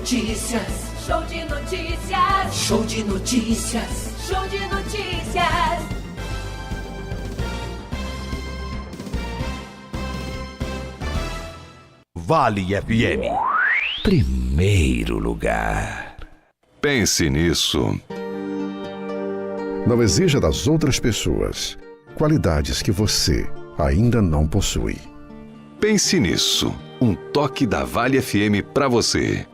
notícias. Show de notícias. Show de notícias. Show de notícias. Vale FM. Primeiro lugar. Pense nisso. Não exija das outras pessoas qualidades que você ainda não possui. Pense nisso. Um toque da Vale FM pra você.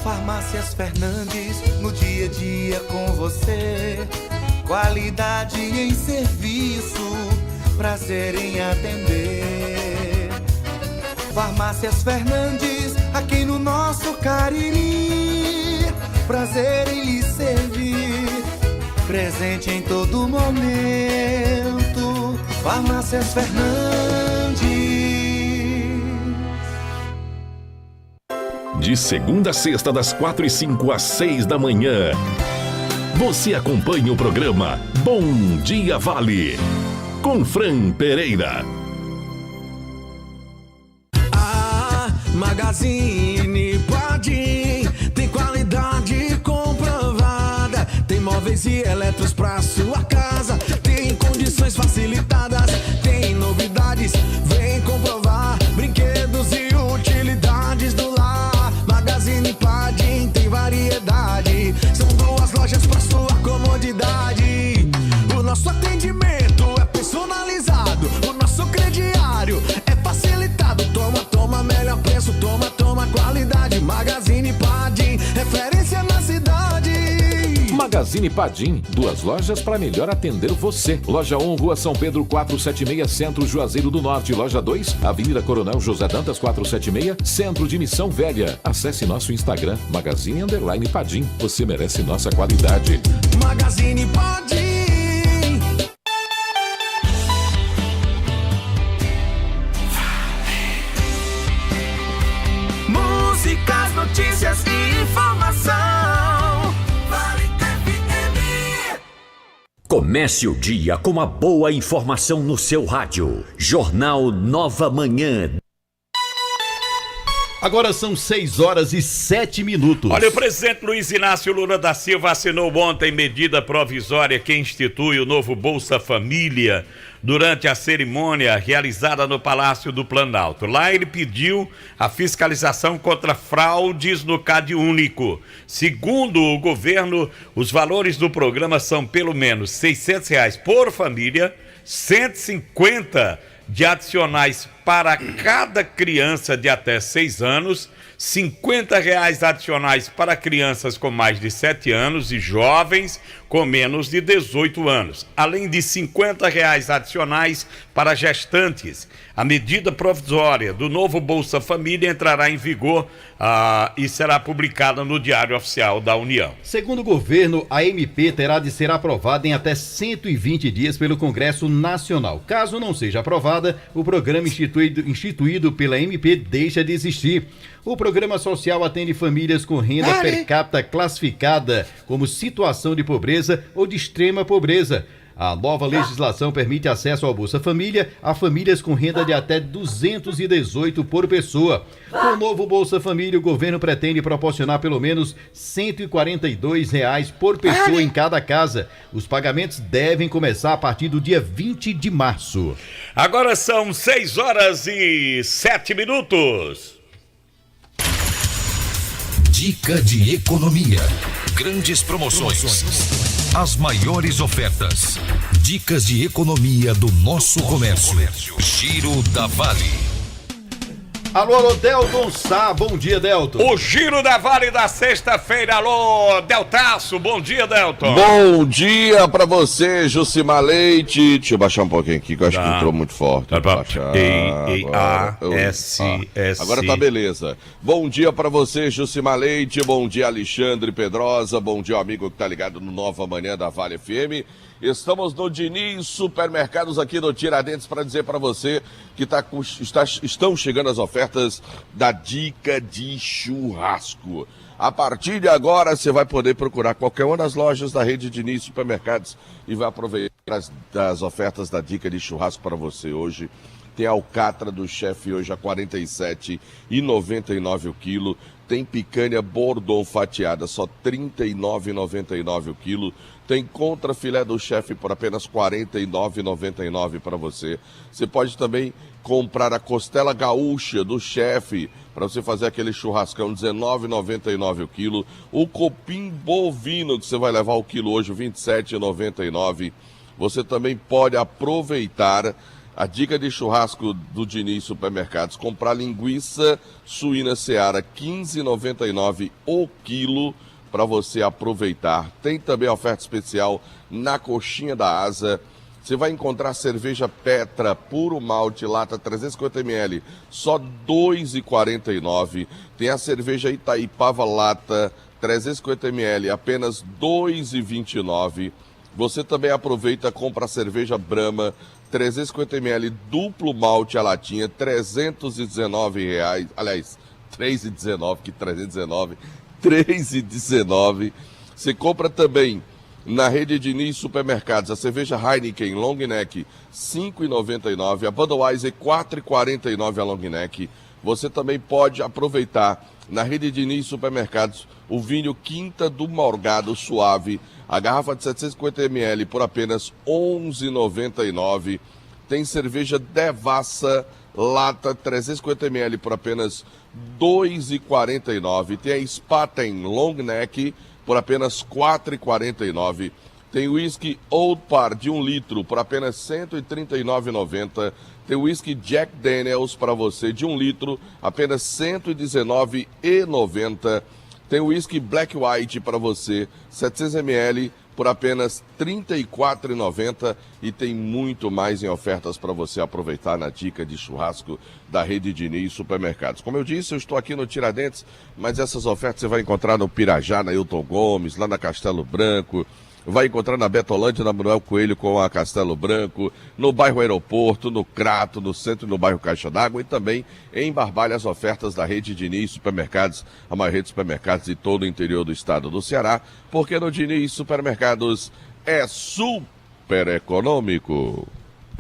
Farmácias Fernandes, no dia a dia com você. Qualidade em serviço, prazer em atender. Farmácias Fernandes, aqui no nosso Cariri. Prazer em lhe servir, presente em todo momento. Farmácias Fernandes. De segunda a sexta, das 4h05 às 6 da manhã. Você acompanha o programa Bom Dia Vale, com Fran Pereira. Magazine Padim tem qualidade comprovada. Tem móveis e eletros pra sua casa. Tem condições facilitadas. Tem novidades, vem comprovar. Brinquedos e utilidades do lar. Magazine Padim tem variedade. São 2 lojas pra sua comodidade. O nosso atendimento é personalizado. O nosso crediário é facilitado. Toma, melhor preço. Toma, qualidade. Magazine Padim, referência na cidade. Magazine Padim, 2 lojas para melhor atender você. Loja 1, Rua São Pedro 476, Centro Juazeiro do Norte. Loja 2, Avenida Coronel José Dantas 476, Centro de Missão Velha. Acesse nosso Instagram, Magazine_Padim. Você merece nossa qualidade. Magazine Padim. Músicas, notícias e informação. Vale FM. Comece o dia com uma boa informação no seu rádio. Jornal Nova Manhã. Agora são 6h07. Olha, o presidente Luiz Inácio Lula da Silva assinou ontem medida provisória que institui o novo Bolsa Família durante a cerimônia realizada no Palácio do Planalto. Lá ele pediu a fiscalização contra fraudes no CadÚnico. Segundo o governo, os valores do programa são pelo menos R$600 por família, 150 de adicionais para cada criança de até 6 anos, R$50 adicionais para crianças com mais de 7 anos e jovens com menos de 18 anos, além de R$50 adicionais para gestantes. A medida provisória do novo Bolsa Família entrará em vigor e será publicada no Diário Oficial da União. Segundo o governo, a MP terá de ser aprovada em até 120 dias pelo Congresso Nacional. Caso não seja aprovada, o programa instituído pela MP deixa de existir. O programa social atende famílias com renda per capita classificada como situação de pobreza ou de extrema pobreza. A nova legislação permite acesso ao Bolsa Família a famílias com renda de até 218 por pessoa. Com o novo Bolsa Família, o governo pretende proporcionar pelo menos R$142 por pessoa em cada casa. Os pagamentos devem começar a partir do dia 20 de março. Agora são 6h07. Dica de economia. Grandes promoções. As maiores ofertas. Dicas de economia do nosso comércio. Giro da Vale. Alô, Delton Sá, bom dia, Delton. O Giro da Vale da sexta-feira, alô, Deltaço, bom dia, Delton. Bom dia pra você, Jucimar Leite. Deixa eu baixar um pouquinho aqui, que eu acho que entrou muito forte. E-A-S-S. Agora tá beleza. Bom dia pra você, Jucimar Leite, bom dia, Alexandre Pedrosa, bom dia, amigo que tá ligado no Nova Manhã da Vale FM. Estamos no Diniz Supermercados aqui no Tiradentes para dizer para você que estão chegando as ofertas da Dica de Churrasco. A partir de agora você vai poder procurar qualquer uma das lojas da rede Diniz Supermercados e vai aproveitar as ofertas da Dica de Churrasco para você hoje. Tem alcatra do chefe hoje a R$ 47,99 o quilo. Tem picanha Bordon fatiada, só R$ 39,99 o quilo. Tem contrafilé do chefe por apenas R$ 49,99 para você. Você pode também comprar a costela gaúcha do chefe para você fazer aquele churrascão, R$ 19,99 o quilo. O copim bovino que você vai levar o quilo hoje, R$ 27,99. Você também pode aproveitar a dica de churrasco do Diniz Supermercados, comprar linguiça suína Seara, R$ 15,99 o quilo, para você aproveitar. Tem também oferta especial na coxinha da asa. Você vai encontrar cerveja Petra, puro malte, lata 350 ml, só R$ 2,49. Tem a cerveja Itaipava lata, 350 ml, apenas R$ 2,29. Você também aproveita, compra a cerveja Brahma, 350 ml, duplo malte a latinha, R$ 319. Aliás, R$ 3,19, que 319, R$ 3,19. Você compra também na rede Diniz Supermercados a cerveja Heineken Long Neck, R$ 5,99. A Budweiser, R$ 4,49 a Long Neck. Você também pode aproveitar na rede Diniz Supermercados o vinho Quinta do Morgado Suave, a garrafa de 750 ml por apenas R$ 11,99. Tem cerveja Devassa lata 350 ml por apenas R$ 2,49. Tem a Spaten Long Neck por apenas R$ 4,49. Tem whisky Old Par de 1 litro por apenas R$ 139,90. Tem whisky Jack Daniels para você de 1 litro, apenas R$ 119,90. Tem whisky Black White para você, 700 ml, por apenas R$ 34,90. E tem muito mais em ofertas para você aproveitar na dica de churrasco da rede Diniz Supermercados. Como eu disse, eu estou aqui no Tiradentes, mas essas ofertas você vai encontrar no Pirajá, na Hilton Gomes, lá na Castelo Branco. Vai encontrar na Betolândia, na Manuel Coelho com a Castelo Branco, no bairro Aeroporto, no Crato, no centro e no bairro Caixa d'Água, e também em Barbalha as ofertas da rede Diniz Supermercados, a maior rede de supermercados de todo o interior do estado do Ceará, porque no Diniz Supermercados é super econômico.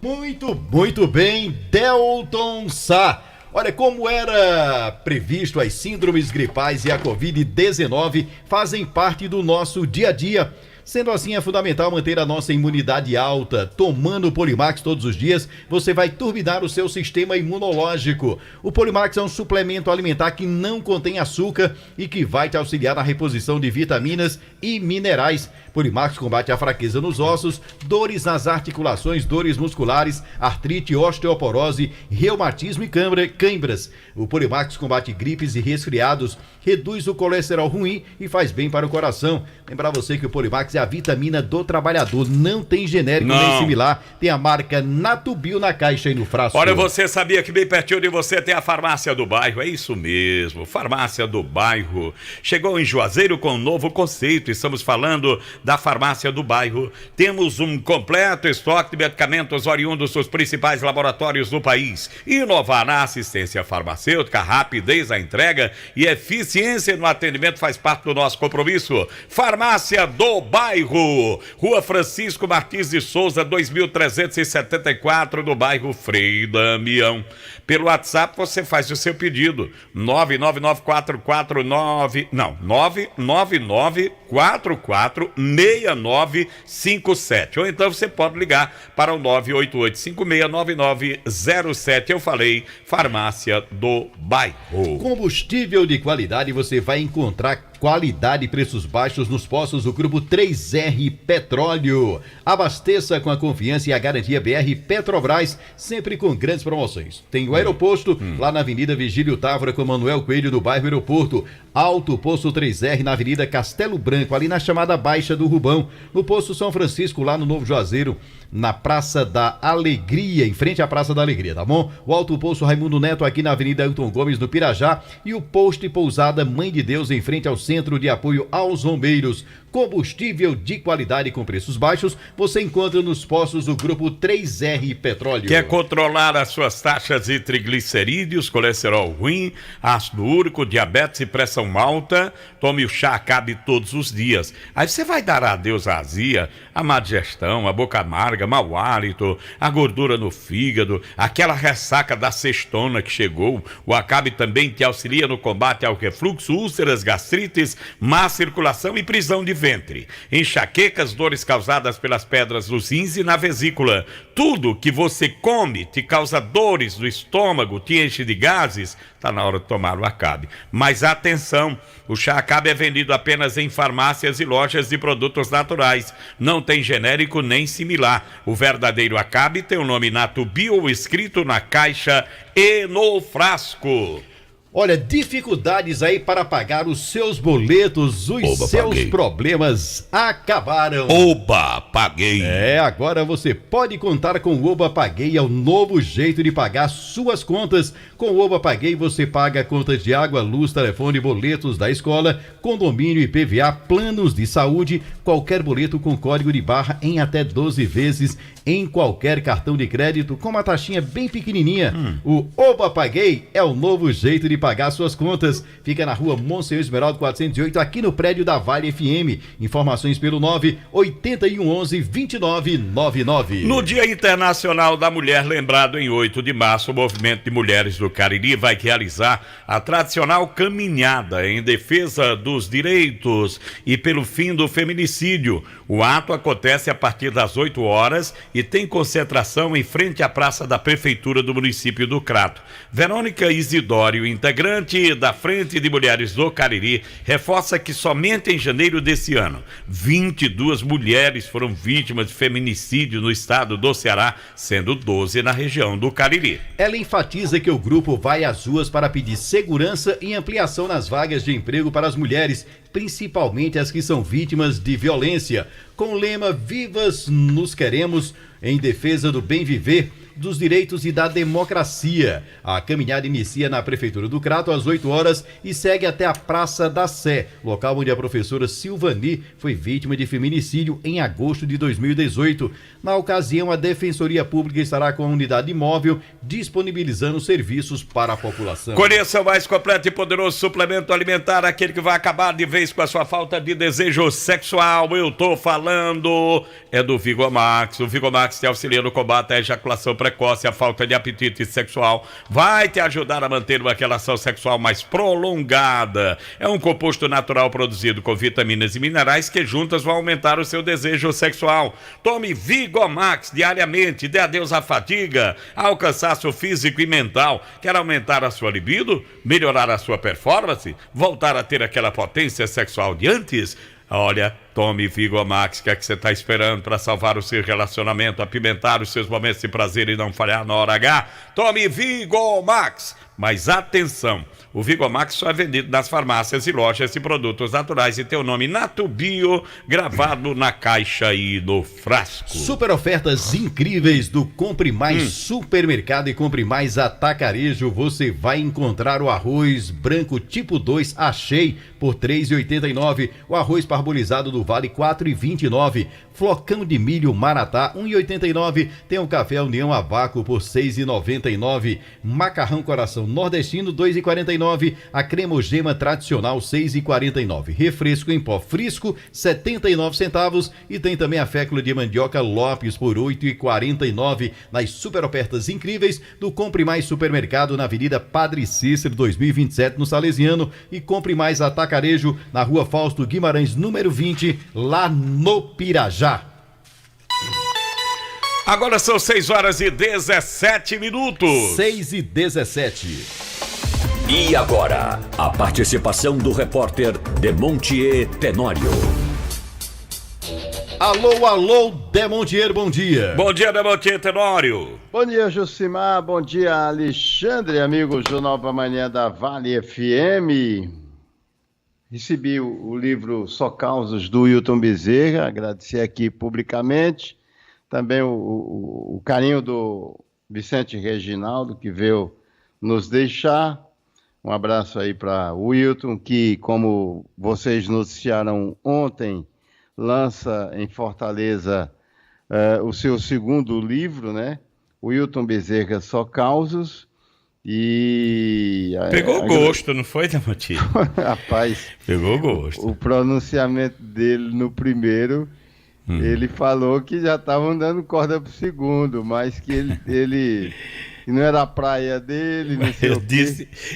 Muito bem, Delton Sá. Olha, como era previsto, as síndromes gripais e a Covid-19 fazem parte do nosso dia a dia. Sendo assim, é fundamental manter a nossa imunidade alta. Tomando o Polimax todos os dias, você vai turbinar o seu sistema imunológico. O Polimax é um suplemento alimentar que não contém açúcar e que vai te auxiliar na reposição de vitaminas e minerais. Polimax combate a fraqueza nos ossos, dores nas articulações, dores musculares, artrite, osteoporose, reumatismo e câimbras. O Polimax combate gripes e resfriados, reduz o colesterol ruim e faz bem para o coração. Lembrar você que o Polimax é a vitamina do trabalhador, não tem genérico nem similar, tem a marca Natubio na caixa e no frasco. Olha, você sabia que bem pertinho de você tem a Farmácia do Bairro? É isso mesmo, Farmácia do Bairro. Chegou em Juazeiro com um novo conceito, estamos falando da Farmácia do Bairro. Temos um completo estoque de medicamentos oriundos dos principais laboratórios do país. Inovar na assistência farmacêutica, rapidez na entrega e eficiência no atendimento faz parte do nosso compromisso. Farmácia do Bairro, Rua Francisco Martins de Souza, 2374, do bairro Frei Damião. Pelo WhatsApp você faz o seu pedido, 999446957. Ou então você pode ligar para o 988569907. Eu falei, Farmácia do Bairro. Combustível de qualidade você vai encontrar qualidade e preços baixos nos postos do Grupo 3R Petróleo. Abasteça com a confiança e a garantia BR Petrobras, sempre com grandes promoções. Tem o aeroposto lá na Avenida Vigílio Távora com Manuel Coelho do bairro Aeroporto. Alto Posto 3R na Avenida Castelo Branco, ali na chamada Baixa do Rubão. No Posto São Francisco, lá no Novo Juazeiro, na Praça da Alegria, em frente à Praça da Alegria, tá bom? O Alto Posto Raimundo Neto aqui na Avenida Hilton Gomes, no Pirajá. E o Posto e Pousada Mãe de Deus, em frente ao Centro de Apoio aos Bombeiros. Combustível de qualidade com preços baixos você encontra nos postos do Grupo 3R Petróleo. Quer controlar as suas taxas de triglicerídeos, colesterol ruim, ácido úrico, diabetes e pressão alta. Tome o chá Acabe todos os dias. Aí você vai dar adeus à azia, à má digestão, à boca amarga, mau hálito, a gordura no fígado, aquela ressaca da sextona que chegou. O Acabe também te auxilia no combate ao refluxo, úlceras, gastrites, má circulação e prisão de ventre, enxaquecas, dores causadas pelas pedras nos rins e na vesícula. Tudo que você come te causa dores no estômago, te enche de gases, está na hora de tomar o Acabe. Mas atenção, o chá Acabe é vendido apenas em farmácias e lojas de produtos naturais. Não tem genérico nem similar. O verdadeiro Acabe tem o nome Natubio escrito na caixa e no frasco. Olha, dificuldades aí para pagar os seus boletos, os seus problemas acabaram. Oba, paguei. Agora você pode contar com o Oba Paguei, é o novo jeito de pagar suas contas. Com o Oba Paguei você paga contas de água, luz, telefone, boletos da escola, condomínio, IPVA, planos de saúde, qualquer boleto com código de barra em até 12 vezes em qualquer cartão de crédito com uma taxinha bem pequenininha. O Oba Paguei é o novo jeito de pagar suas contas. Fica na rua Monsenhor Esmeraldo 408, aqui no prédio da Vale FM. Informações pelo 98111-2999. No Dia Internacional da Mulher, lembrado em 8 de março, o Movimento de Mulheres do Cariri vai realizar a tradicional caminhada em defesa dos direitos e pelo fim do feminicídio. O ato acontece a partir das 8 horas e tem concentração em frente à Praça da Prefeitura do município do Crato. Verônica Isidório, integrante da Frente de Mulheres do Cariri, reforça que somente em janeiro desse ano, 22 mulheres foram vítimas de feminicídio no estado do Ceará, sendo 12 na região do Cariri. Ela enfatiza que o grupo vai às ruas para pedir segurança e ampliação nas vagas de emprego para as mulheres, principalmente as que são vítimas de violência. Com o lema Vivas nos Queremos, em defesa do bem viver, dos direitos e da democracia. A caminhada inicia na Prefeitura do Crato às 8 horas e segue até a Praça da Sé, local onde a professora Silvani foi vítima de feminicídio em agosto de 2018. Na ocasião, a Defensoria Pública estará com a unidade móvel disponibilizando serviços para a população. Conheça o mais completo e poderoso suplemento alimentar, aquele que vai acabar de vez com a sua falta de desejo sexual. Eu tô falando é do Vigomax. O Vigomax te auxilia no combate à ejaculação precoce, a falta de apetite sexual, vai te ajudar a manter uma relação sexual mais prolongada. É um composto natural produzido com vitaminas e minerais que juntas vão aumentar o seu desejo sexual. Tome Vigomax diariamente, dê adeus à fadiga, ao cansaço físico e mental. Quer aumentar a sua libido? Melhorar a sua performance? Voltar a ter aquela potência sexual de antes? Olha, tome Vigomax, que é que você está esperando para salvar o seu relacionamento, apimentar os seus momentos de prazer e não falhar na hora H? Tome Vigomax! Mas atenção, o Vigomax só é vendido nas farmácias e lojas de produtos naturais e tem o nome Natubio gravado na caixa e no frasco. Super ofertas incríveis do Compre Mais Supermercado e Compre Mais Atacarejo. Você vai encontrar o arroz branco tipo 2 Achei por R$ 3,89. O arroz parbolizado do Vale R$ 4,29. Flocão de milho Maratá R$ 1,89. Tem o café União a vácuo por R$ 6,99. Macarrão Coração Nordestino R$ 2,49. A cremogema tradicional R$ 6,49. Refresco em pó Frisco 79 centavos e tem também a fécula de mandioca Lopes por R$ 8,49. Nas super ofertas incríveis do Compre Mais Supermercado na Avenida Padre Cícero 2027 no Salesiano e Compre Mais Atacarejo na Rua Fausto Guimarães número 20 lá no Pirajá. Agora são 6h17. 6h17. E agora, a participação do repórter Demontier Tenório. Alô, alô, Demontier, bom dia. Bom dia, Demontier Tenório. Bom dia, Jucimar, bom dia, Alexandre, amigos do Nova Manhã da Vale FM. Recebi o livro Só Causas do Wilton Bezerra, agradecer aqui publicamente. Também o carinho do Vicente Reginaldo, que veio nos deixar. Um abraço aí para o Wilton, que, como vocês noticiaram ontem, lança em Fortaleza o seu segundo livro, né? O Wilton Bezerra Só Causas. E... Pegou gosto, não foi, Demonte? Rapaz... Pegou gosto. O pronunciamento dele no primeiro, ele falou que já estavam dando corda pro segundo, mas que ele que não era a praia dele, não sei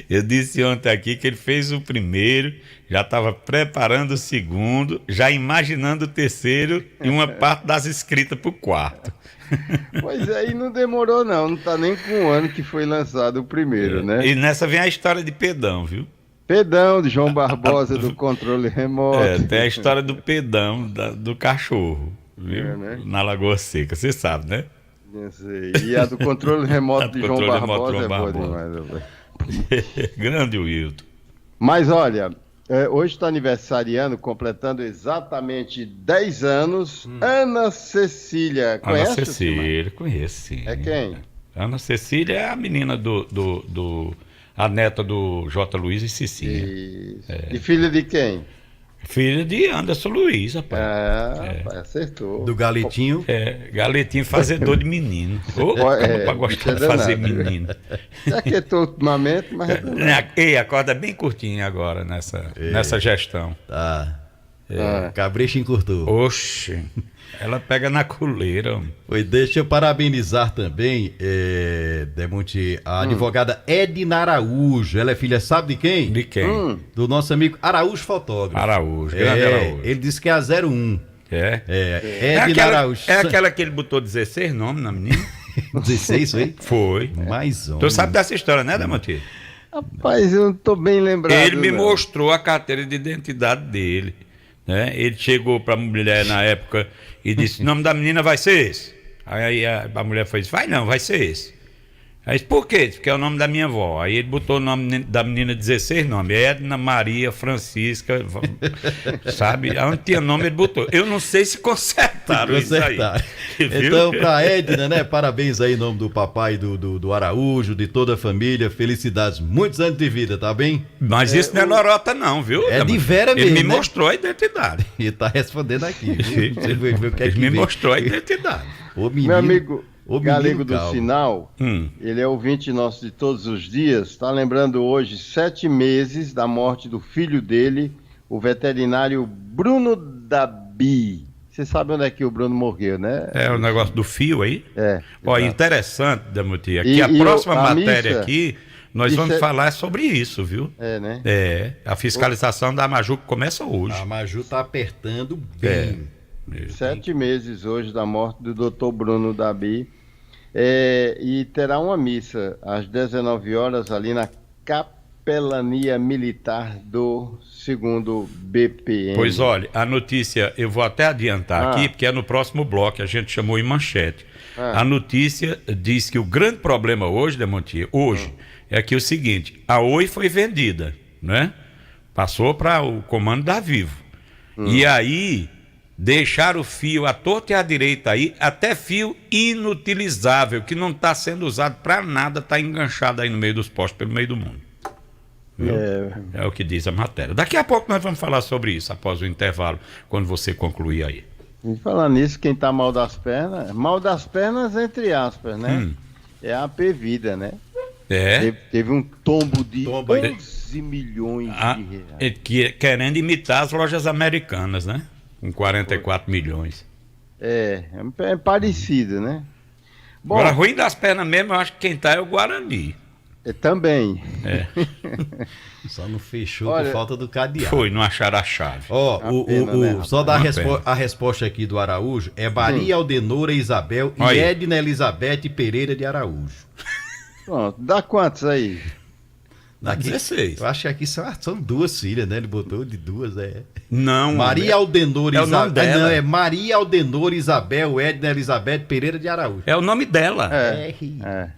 Eu disse ontem aqui que ele fez o primeiro, já estava preparando o segundo, já imaginando o terceiro e uma parte das escritas pro quarto. Pois aí não demorou não tá nem com um ano que foi lançado o primeiro, né? E nessa vem a história de Pedão, viu? Pedão, de João Barbosa, do controle remoto. Tem a história do Pedão, do cachorro, viu? Né? Na Lagoa Seca, você sabe, né? Eu sei. E a do controle remoto de João Barbosa é boa demais. Grande Wilton. Mas olha, hoje está aniversariando, completando exatamente 10 anos, Ana Cecília. Conhece? Ana Cecília, conheço sim. É quem? Ana Cecília é a menina a neta do J. Luiz e Cecília. E filha de quem? Filha de Anderson Luiz, rapaz. Rapaz, acertou. Do Galetinho. Galetinho fazedor de menino. Pra gostar de fazer menino. Já que tô ultimamente, mas... Ei, acorda bem curtinho agora nessa gestão. Tá. Cabrecha encurtou. Oxe, ela pega na coleira. Oi, deixa eu parabenizar também, Demonte, a advogada Edna Araújo. Ela é filha, sabe de quem? De quem? Do nosso amigo Araújo Fotógrafo. Araújo, grande Araújo. Ele disse que é a 01. Edna Araújo. É aquela que ele botou 16 nomes na menina? 16 foi? Foi. Mais um. Tu sabe dessa história, né, Demonte? Rapaz, eu não tô bem lembrado. Ele me mostrou a carteira de identidade dele. Né? Ele chegou para a mulher na época e disse: o nome da menina vai ser esse. Aí a mulher foi: vai ser esse. Aí disse: por quê? Porque é o nome da minha avó. Aí ele botou o nome da menina 16 nomes: Edna Maria Francisca, sabe? Onde tinha nome ele botou. Eu não sei se consertaram isso aí. Então, pra Edna, né? Parabéns aí em nome do papai do Araújo, de toda a família. Felicidades, muitos anos de vida, tá bem? Mas isso não é lorota não, viu? É de vera mesmo, ele me mostrou a identidade. E tá respondendo aqui, viu? Ele me mostrou a identidade. Ô, menino, meu amigo Galego do calma. Sinal, ele é ouvinte nosso de todos os dias, está lembrando hoje 7 meses da morte do filho dele, o veterinário Bruno Dabi. Você sabe onde é que o Bruno morreu, né? É o negócio do fio aí? Ó, interessante, Damuti, aqui E a próxima a matéria missa, aqui, nós vamos falar sobre isso, viu? Né? A fiscalização da Amaju que começa hoje. A Amaju tá apertando bem. 7 meses hoje da morte do Dr. Bruno Dabi. E terá uma missa às 19 horas ali na Capelania Militar do 2º BPM. Pois olha, a notícia eu vou até adiantar aqui, porque é no próximo bloco, a gente chamou em manchete. A notícia diz que o grande problema hoje, Demontier, é que o seguinte: a Oi foi vendida, né? Passou para o comando da Vivo. E aí deixaram o fio à torta e à direita aí, até fio inutilizável, que não está sendo usado para nada, está enganchado aí no meio dos postes, pelo meio do mundo. É o que diz a matéria. Daqui a pouco nós vamos falar sobre isso, após o intervalo, quando você concluir aí. E falar nisso, quem tá mal das pernas entre aspas, né? É a AP Vida, né? Teve um tombo de 11 milhões de reais. Querendo imitar as lojas americanas, né? Com 44 milhões. É parecido, né? Bom, agora, ruim das pernas mesmo, eu acho que quem tá é o Guarani. Também. Só não fechou por falta do cadeado. Foi, não acharam a chave. Só dar a resposta aqui do Araújo é Maria Aldenora Isabel e Edna Elizabeth Pereira de Araújo. Pronto, dá quantos aí? Daqui, 16. Eu acho que aqui são 2 filhas, né? Ele botou de 2, Não. Maria Aldenora Isabel. Não, é Maria Aldenora Isabel Edna Elizabeth Pereira de Araújo. É o nome dela.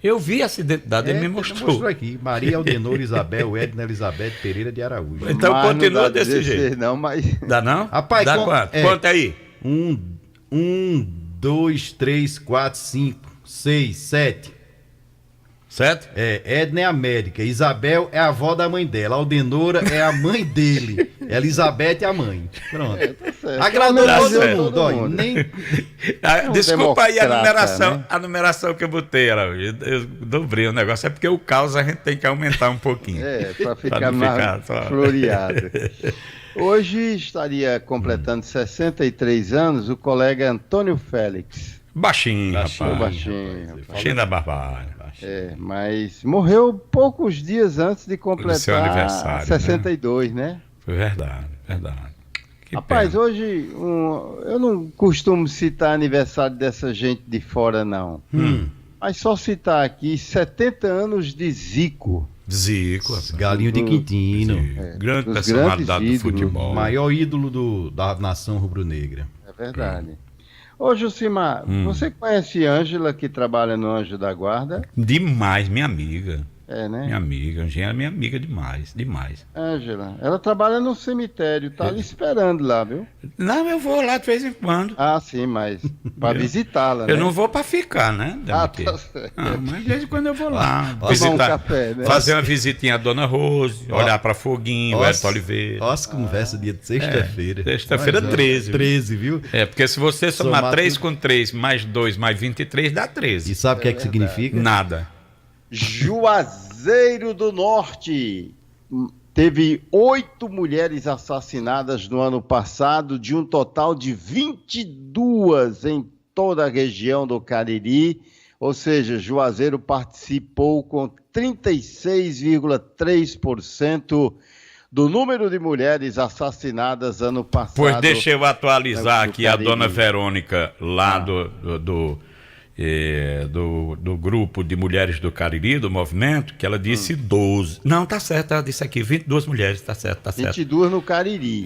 Eu vi essa identidade, ele me mostrou. Aqui. Maria Aldenora Isabel Edna Elizabeth Pereira de Araújo. Então mas continua desse jeito. Não, mas... Dá não? Rapaz, dá quanto? Quanto aí? 1, 2, 3, 4, 5, 6, 7. Certo? Edna é a médica, Isabel é a avó da mãe dela, Aldenora é a mãe dele, Elizabeth é a mãe. Pronto. Tá certo. Agradou Tá todo certo. mundo, olha, nem... Desculpa aí democrata, a numeração que eu botei, eu dobrei o negócio, é porque o caos a gente tem que aumentar um pouquinho. Pra ficar não mais só- floreado. Hoje estaria completando 63 anos o colega Antônio Félix. Baixinho, rapaz. Baixinho. Baixinho da barbárie. Mas morreu poucos dias antes de Do seu completar aniversário, 62, né? Foi verdade. Que Rapaz, pena. hoje eu não costumo citar aniversário dessa gente de fora, não. Mas só citar aqui 70 anos de Zico. Zico, Galinho de Quintino, grande dos personalidade grandes do futebol. maior ídolo da nação rubro-negra. É verdade. Ô, Jucimar, você conhece Ângela, que trabalha no Anjo da Guarda? Demais, minha amiga. É, né? Minha amiga, Angela é minha amiga demais. Ângela, ela trabalha no cemitério, tá ali esperando lá, viu? Não, eu vou lá de vez em quando. Ah, sim, mas para visitá-la, né? Eu não vou pra ficar, né? Ah, tá certo. Mas de vez em quando eu vou lá. Tomar um café, né? Fazer uma visitinha à Dona Rose, olhar pra Foguinho, o Edson Oliveira. Nossa, conversa dia de sexta-feira. Sexta-feira 13. 13, viu? Porque se você somar Somar 3 tudo. com 3, mais 2, mais 23, dá 13. E sabe o que é que significa? Nada. Juazeiro do Norte teve 8 mulheres assassinadas no ano passado, de um total de 22 em toda a região do Cariri. Ou seja, Juazeiro participou com 36,3% do número de mulheres assassinadas ano passado. Pois deixa eu atualizar no aqui a Cariri. Dona Verônica, lá do grupo de mulheres do Cariri, do movimento, que ela disse 12. Não, tá certo, ela disse aqui 22 mulheres, tá certo. 22 no Cariri.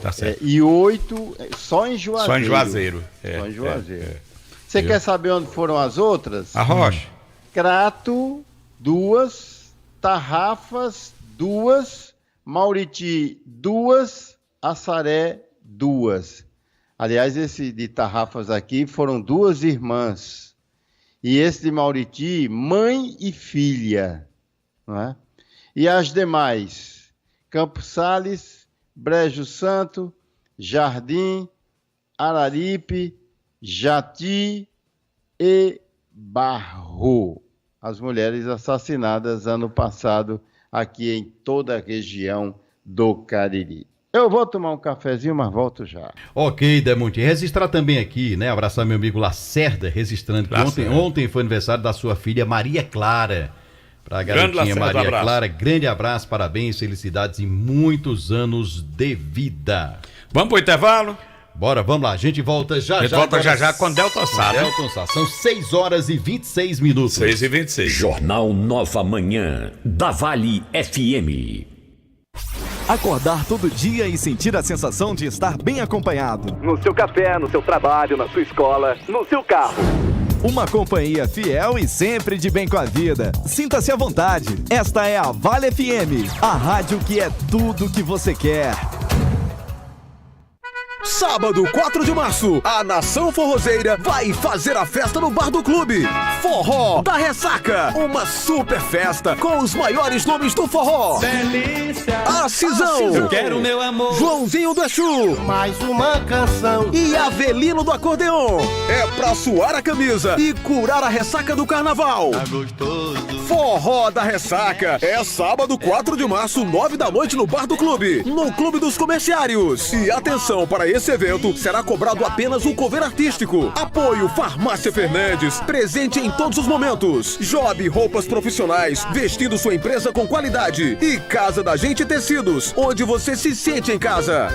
Tá certo. E 8 só em Juazeiro. Só em Juazeiro. Só em Juazeiro. Você quer saber onde foram as outras? A Rocha. Crato, 2. Tarrafas, 2. Mauriti, 2. Assaré, 2. Aliás, esse de Tarrafas aqui foram 2 irmãs. E esse de Mauriti, mãe e filha. Não é? E as demais? Campos Sales, Brejo Santo, Jardim, Araripe, Jati e Barro. As mulheres assassinadas ano passado aqui em toda a região do Cariri. Eu vou tomar um cafezinho, mas volto já. Ok, Demonte. Registrar também aqui, né? Abraçar meu amigo Lacerda, registrando que ontem foi aniversário da sua filha Maria Clara. Pra garotinha Lacerda, Maria abraço. Clara, grande abraço, parabéns, felicidades e muitos anos de vida. Vamos pro intervalo? Bora, vamos lá, a gente volta já já. Volta agora já com Delton Sá, né? Delton Sá, são 6 horas e 26 minutos. 6h26. Jornal Nova Manhã, da Vale FM. Acordar todo dia e sentir a sensação de estar bem acompanhado. No seu café, no seu trabalho, na sua escola, no seu carro. Uma companhia fiel e sempre de bem com a vida. Sinta-se à vontade. Esta é a Vale FM, a rádio que é tudo que você quer. Sábado, 4 de março, a Nação Forrozeira vai fazer a festa no Bar do Clube. Forró da Ressaca, uma super festa com os maiores nomes do forró. Delícia. A Cisão. Eu quero meu amor. Joãozinho do Exu. Mais uma canção. E Avelino do Acordeon. É pra suar a camisa e curar a ressaca do carnaval. Tá gostoso. Forró da Ressaca. É sábado, 4 de março, 9 da noite no Bar do Clube, no Clube dos Comerciários. E atenção, para esse evento será cobrado apenas o cover artístico. Apoio Farmácia Fernandes, presente em todos os momentos. Job Roupas Profissionais, vestindo sua empresa com qualidade. E Casa da Gente Tecidos, onde você se sente em casa.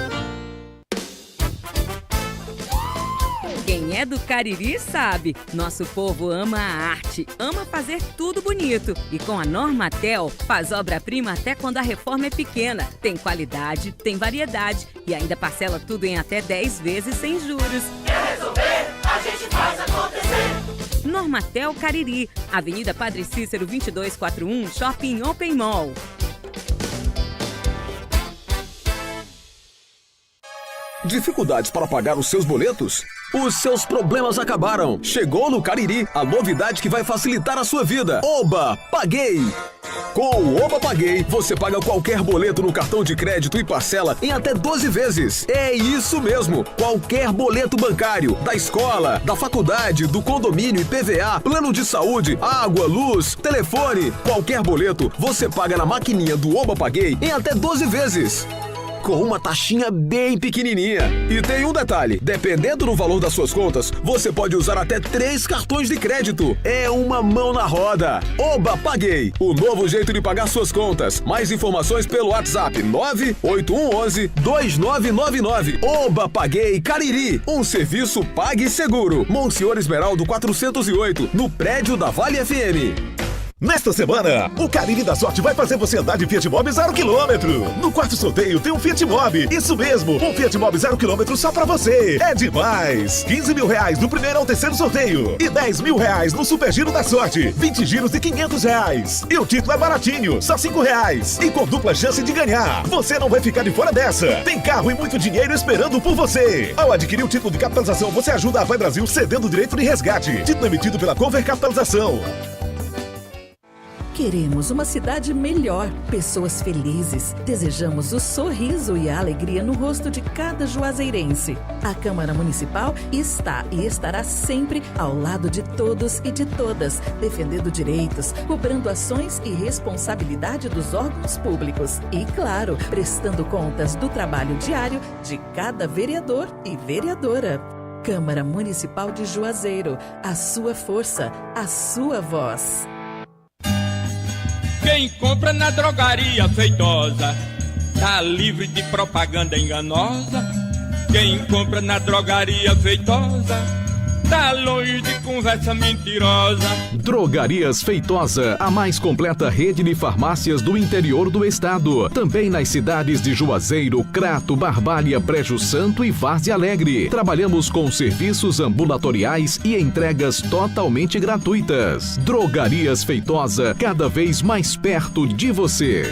Quem é do Cariri sabe, nosso povo ama a arte, ama fazer tudo bonito. E com a Normatel, faz obra-prima até quando a reforma é pequena. Tem qualidade, tem variedade e ainda parcela tudo em até 10 vezes sem juros. Quer resolver? A gente faz acontecer. Normatel Cariri, Avenida Padre Cícero 2241, Shopping Open Mall. Dificuldades para pagar os seus boletos? Os seus problemas acabaram. Chegou no Cariri a novidade que vai facilitar a sua vida. Oba, paguei! Com o Oba Paguei, você paga qualquer boleto no cartão de crédito e parcela em até 12 vezes. É isso mesmo, qualquer boleto bancário, da escola, da faculdade, do condomínio, IPVA, plano de saúde, água, luz, telefone, qualquer boleto, você paga na maquininha do Oba Paguei em até 12 vezes. Com uma taxinha bem pequenininha. E tem um detalhe, dependendo do valor das suas contas, você pode usar até 3 cartões de crédito. É uma mão na roda. Oba Paguei, o novo jeito de pagar suas contas. Mais informações pelo WhatsApp 98111-2999. Oba Paguei Cariri, um serviço Pague Seguro. Monsenhor Esmeraldo 408, no prédio da Vale FM. Nesta semana, o Cariri da Sorte vai fazer você andar de Fiat Mobi 0 km. No quarto sorteio tem um Fiat Mobi. Isso mesmo, um Fiat Mobi 0 km só pra você. É demais! 15 mil reais do primeiro ao terceiro sorteio. E 10 mil reais no Super Giro da Sorte. 20 giros de 500 reais. E o título é baratinho, só 5 reais. E com dupla chance de ganhar. Você não vai ficar de fora dessa. Tem carro e muito dinheiro esperando por você. Ao adquirir o título de capitalização, você ajuda a Vai Brasil cedendo o direito de resgate. Título emitido pela Cover Capitalização. Queremos uma cidade melhor, pessoas felizes. Desejamos o sorriso e a alegria no rosto de cada juazeirense. A Câmara Municipal está e estará sempre ao lado de todos e de todas, defendendo direitos, cobrando ações e responsabilidade dos órgãos públicos. E, claro, prestando contas do trabalho diário de cada vereador e vereadora. Câmara Municipal de Juazeiro, a sua força, a sua voz. Quem compra na drogaria feitosa tá livre de propaganda enganosa. Quem compra na drogaria feitosa tá longe de conversa mentirosa. Drogarias Feitosa, a mais completa rede de farmácias do interior do estado. Também nas cidades de Juazeiro, Crato, Barbalha, Brejo Santo e Várzea Alegre. Trabalhamos com serviços ambulatoriais e entregas totalmente gratuitas. Drogarias Feitosa, cada vez mais perto de você.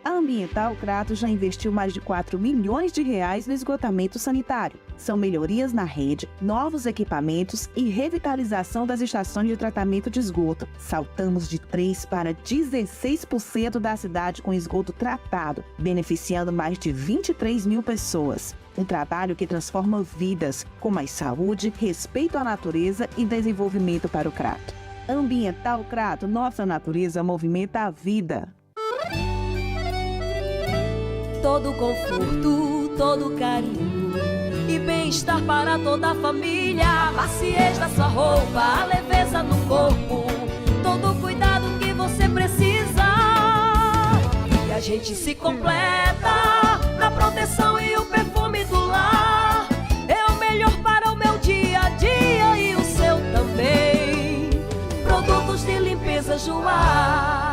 A Ambiental Crato já investiu mais de 4 milhões de reais no esgotamento sanitário. São melhorias na rede, novos equipamentos e revitalização das estações de tratamento de esgoto. Saltamos de 3% para 16% da cidade com esgoto tratado, beneficiando mais de 23 mil pessoas. Um trabalho que transforma vidas, com mais saúde, respeito à natureza e desenvolvimento para o Crato. Ambiental Crato, nossa natureza movimenta a vida. Todo conforto, todo carinho e bem-estar para toda a família. A maciez da sua roupa, a leveza no corpo, todo o cuidado que você precisa. E a gente se completa na proteção e o perfume do lar. É o melhor para o meu dia a dia e o seu também. Produtos de limpeza Joá.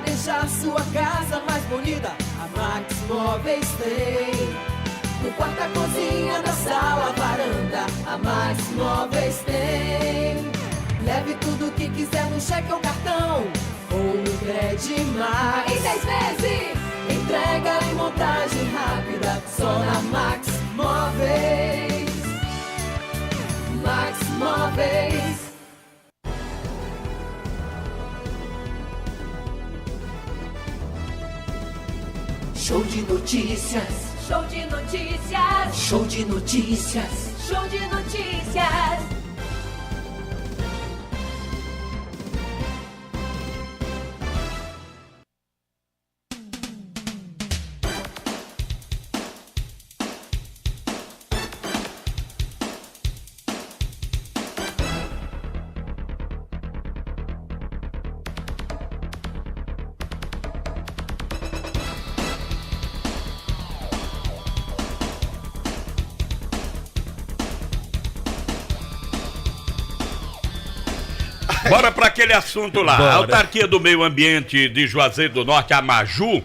Deixar sua casa mais bonita, a Max Móveis tem. No quarto, a cozinha, na sala, a varanda, a Max Móveis tem. Leve tudo que quiser no cheque ou cartão, ou no Credimax. Em 10 vezes, entrega e montagem rápida, só na Max Móveis. Max Móveis. Show de notícias. Show de notícias. Show de notícias. Show de notícias. Bora para aquele assunto lá. Bora. A Autarquia do Meio Ambiente de Juazeiro do Norte, a Maju,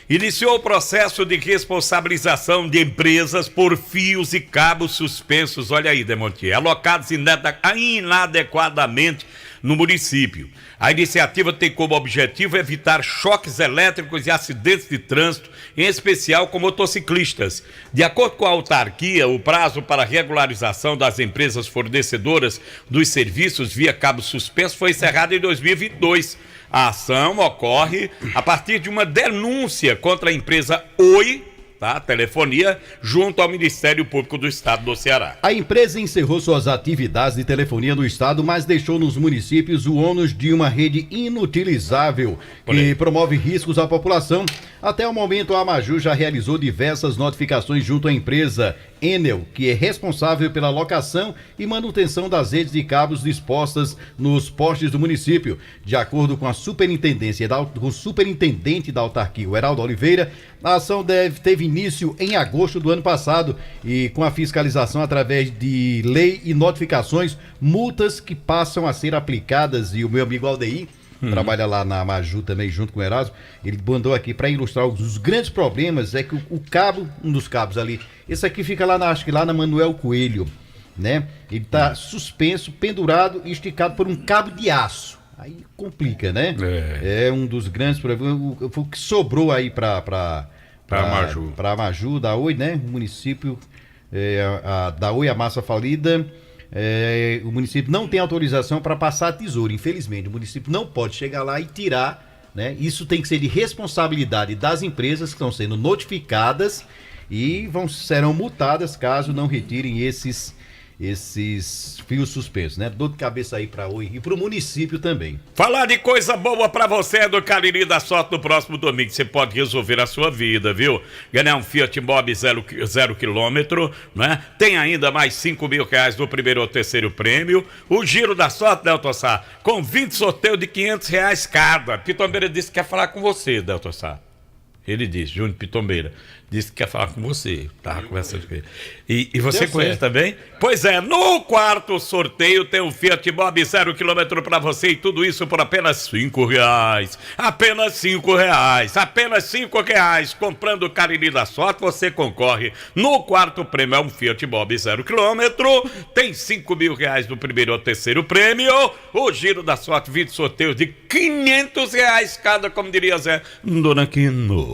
iniciou o processo de responsabilização de empresas por fios e cabos suspensos, olha aí, Demontier, alocados inadequadamente no município. A iniciativa tem como objetivo evitar choques elétricos e acidentes de trânsito, em especial com motociclistas. De acordo com a autarquia, o prazo para regularização das empresas fornecedoras dos serviços via cabo suspenso foi encerrado em 2022. A ação ocorre a partir de uma denúncia contra a empresa Oi, telefonia, junto ao Ministério Público do Estado do Ceará. A empresa encerrou suas atividades de telefonia no estado, mas deixou nos municípios o ônus de uma rede inutilizável que promove riscos à população. Até o momento, a Amaju já realizou diversas notificações junto à empresa Enel, que é responsável pela locação e manutenção das redes de cabos dispostas nos postes do município. De acordo com a superintendente da autarquia, o Heraldo Oliveira, a ação teve início em agosto do ano passado e com a fiscalização através de lei e notificações, multas que passam a ser aplicadas. E o meu amigo Aldeir, trabalha lá na Amaju também junto com o Erasmo, ele mandou aqui para ilustrar os grandes problemas. É que o cabo, um dos cabos ali, esse aqui fica lá acho que lá na Manuel Coelho, né? Ele tá suspenso, pendurado e esticado por um cabo de aço. Aí complica, né? É um dos grandes problemas. O que sobrou aí para Amaju, da Oi, né? O município da Oi, a massa falida. O município não tem autorização para passar a tesoura, infelizmente. O município não pode chegar lá e tirar, né? Isso tem que ser de responsabilidade das empresas que estão sendo notificadas e serão multadas caso não retirem esses fios suspensos, né? Dor de cabeça aí pra Oi e pro município também. Falar de coisa boa pra você do Cariri da Sorte no próximo domingo. Você pode resolver a sua vida, viu? Ganhar um Fiat Mobi 0 km, né? Tem ainda mais R$5.000 no primeiro ou terceiro prêmio. O Giro da Sorte, Delton Sá, com 20 sorteios de R$500 cada. Pitombeira disse que quer falar com você, Delton Sá. Ele disse, Júnior Pitombeira, disse que quer falar com você. Tava conversando com ele. E você conhece também? Pois é, no quarto sorteio tem um Fiat Mobi 0 km pra você e tudo isso por apenas R$5. Apenas R$5. Apenas R$5. Comprando o Cariri da Sorte, você concorre no quarto prêmio. É um Fiat Mobi 0 km. Tem R$5.000 no primeiro ou terceiro prêmio. O Giro da Sorte, 20 sorteios de R$500 cada, como diria Zé Dona Quino.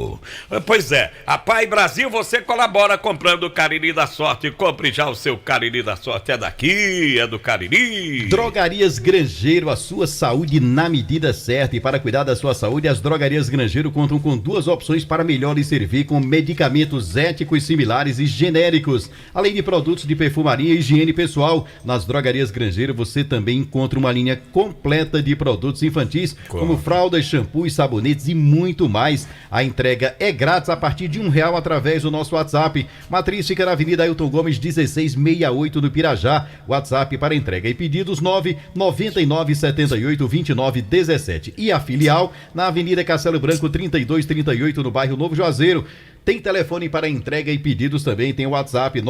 Pois é, a Pai Brasil, você colabora comprando o Cariri da Sorte. Compre já o seu Cariri da Sorte. É daqui, é do Cariri. Drogarias Grangeiro, a sua saúde na medida certa. E para cuidar da sua saúde, as Drogarias Grangeiro contam com duas opções para melhor lhe servir, com medicamentos éticos similares e genéricos, além de produtos de perfumaria e higiene pessoal. Nas Drogarias Grangeiro você também encontra uma linha completa de produtos infantis, como fraldas, shampoos, sabonetes e muito mais. A entrega é grátis a partir de R$1 através do nosso WhatsApp. Matriz fica na Avenida Ailton Gomes 1668 no Pirajá. WhatsApp para entrega e pedidos 999782917. E a filial na Avenida Castelo Branco 3238 no bairro Novo Juazeiro. Tem telefone para entrega e pedidos também, tem o WhatsApp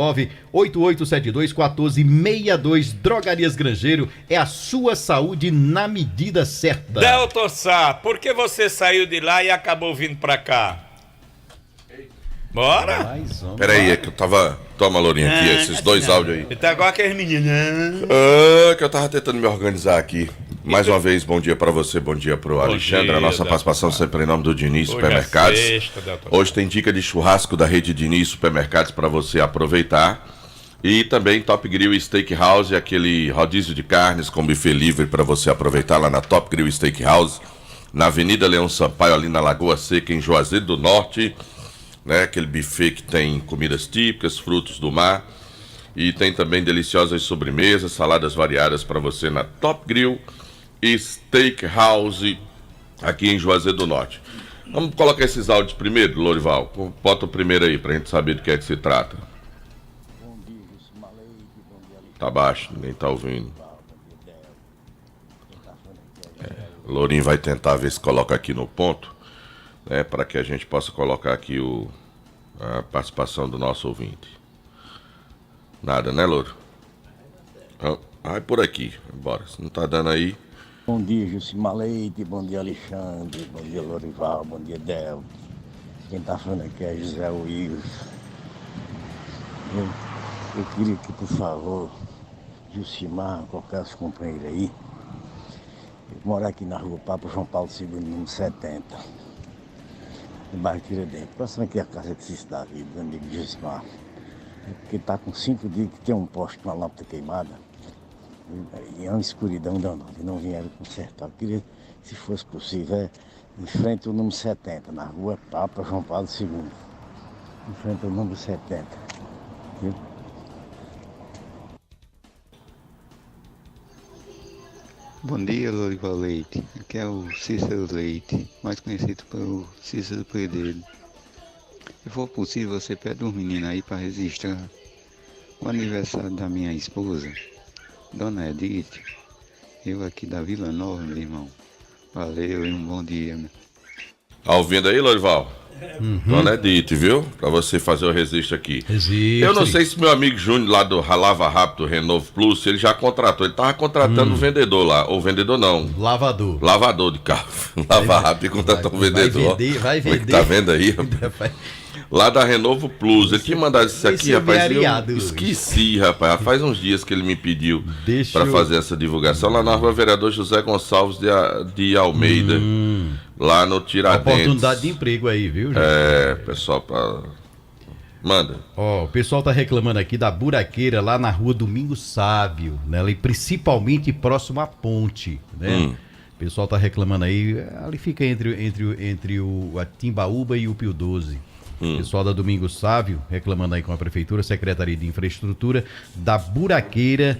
988721462. Drogarias Grangeiro, é a sua saúde na medida certa. Delton Sá, por que você saiu de lá e acabou vindo pra cá? Bora? Peraí, é que eu tava... Toma, Lourinha, aqui, esses dois áudios aí. Tá igual aqueles meninos. Que eu tava tentando me organizar aqui. Mais uma vez, bom dia pra você, bom dia pro Alexandre. A nossa participação sempre em nome do Diniz Supermercados. Hoje tem dica de churrasco da rede Diniz Supermercados pra você aproveitar. E também Top Grill Steakhouse, aquele rodízio de carnes com buffet livre pra você aproveitar lá na Top Grill Steakhouse, na Avenida Leão Sampaio, ali na Lagoa Seca, em Juazeiro do Norte. Né, aquele buffet que tem comidas típicas, frutos do mar, e tem também deliciosas sobremesas, saladas variadas para você na Top Grill Steakhouse, aqui em Juazeiro do Norte. Vamos colocar esses áudios primeiro, Lorival. Bota o primeiro aí pra gente saber do que é que se trata. Tá baixo, ninguém tá ouvindo. Lourinho vai tentar ver se coloca aqui no ponto, né, para que a gente possa colocar aqui a participação do nosso ouvinte. Nada, né, Louro? Vai por aqui, bora. Se não tá dando aí... Bom dia, Jucimar Leite, bom dia, Alexandre, bom dia, Lorival, bom dia, Del. Quem tá falando aqui é José Wilson. Eu queria que, por favor, Jucimar, qualquer companheiro aí, Eu moro aqui na rua Papa João Paulo II, número 70, no bairro Tiradentes. Próximo aqui é a casa de Cício Davi, do amigo Gismar. Porque está com 5 dias que tem um poste com uma lâmpada queimada. E é uma escuridão danada, e não vieram consertar. Eu queria, se fosse possível, em frente ao número 70, na rua Papa João Paulo II. Em frente ao número 70. Viu? Bom dia, Lorival Leite. Aqui é o Cícero Leite, mais conhecido pelo Cícero Pereira. Se for possível, você pede um menino aí para registrar o aniversário da minha esposa, Dona Edith. Eu aqui da Vila Nova, meu irmão. Valeu e um bom dia, meu. Tá ouvindo aí, Lorival? Dona Edith, viu? Pra você fazer o registro aqui. Eu não sei se meu amigo Júnior lá do Lava Rápido Renovo Plus, ele já contratou. Ele tava contratando um vendedor lá. Ou vendedor não. Lavador de carro. Lava Rápido contratou um vendedor. Vai vender. Tá vendo aí, rapaz? Lá da Renovo Plus. Ele tinha mandado isso aqui, rapaz. Eu esqueci, rapaz. Faz uns dias que ele me pediu para fazer essa divulgação. Lá na rua Vereador José Gonçalves de Almeida. Lá no Tiradentes. Oportunidade de emprego aí, viu, gente? Pessoal, manda. O pessoal tá reclamando aqui da buraqueira lá na rua Domingos Sábio, né? Ali, principalmente próximo à ponte, né? O pessoal tá reclamando aí, ali fica entre a Timbaúba e o Pio 12. Pessoal da Domingos Sávio reclamando aí com a Prefeitura, Secretaria de Infraestrutura, da buraqueira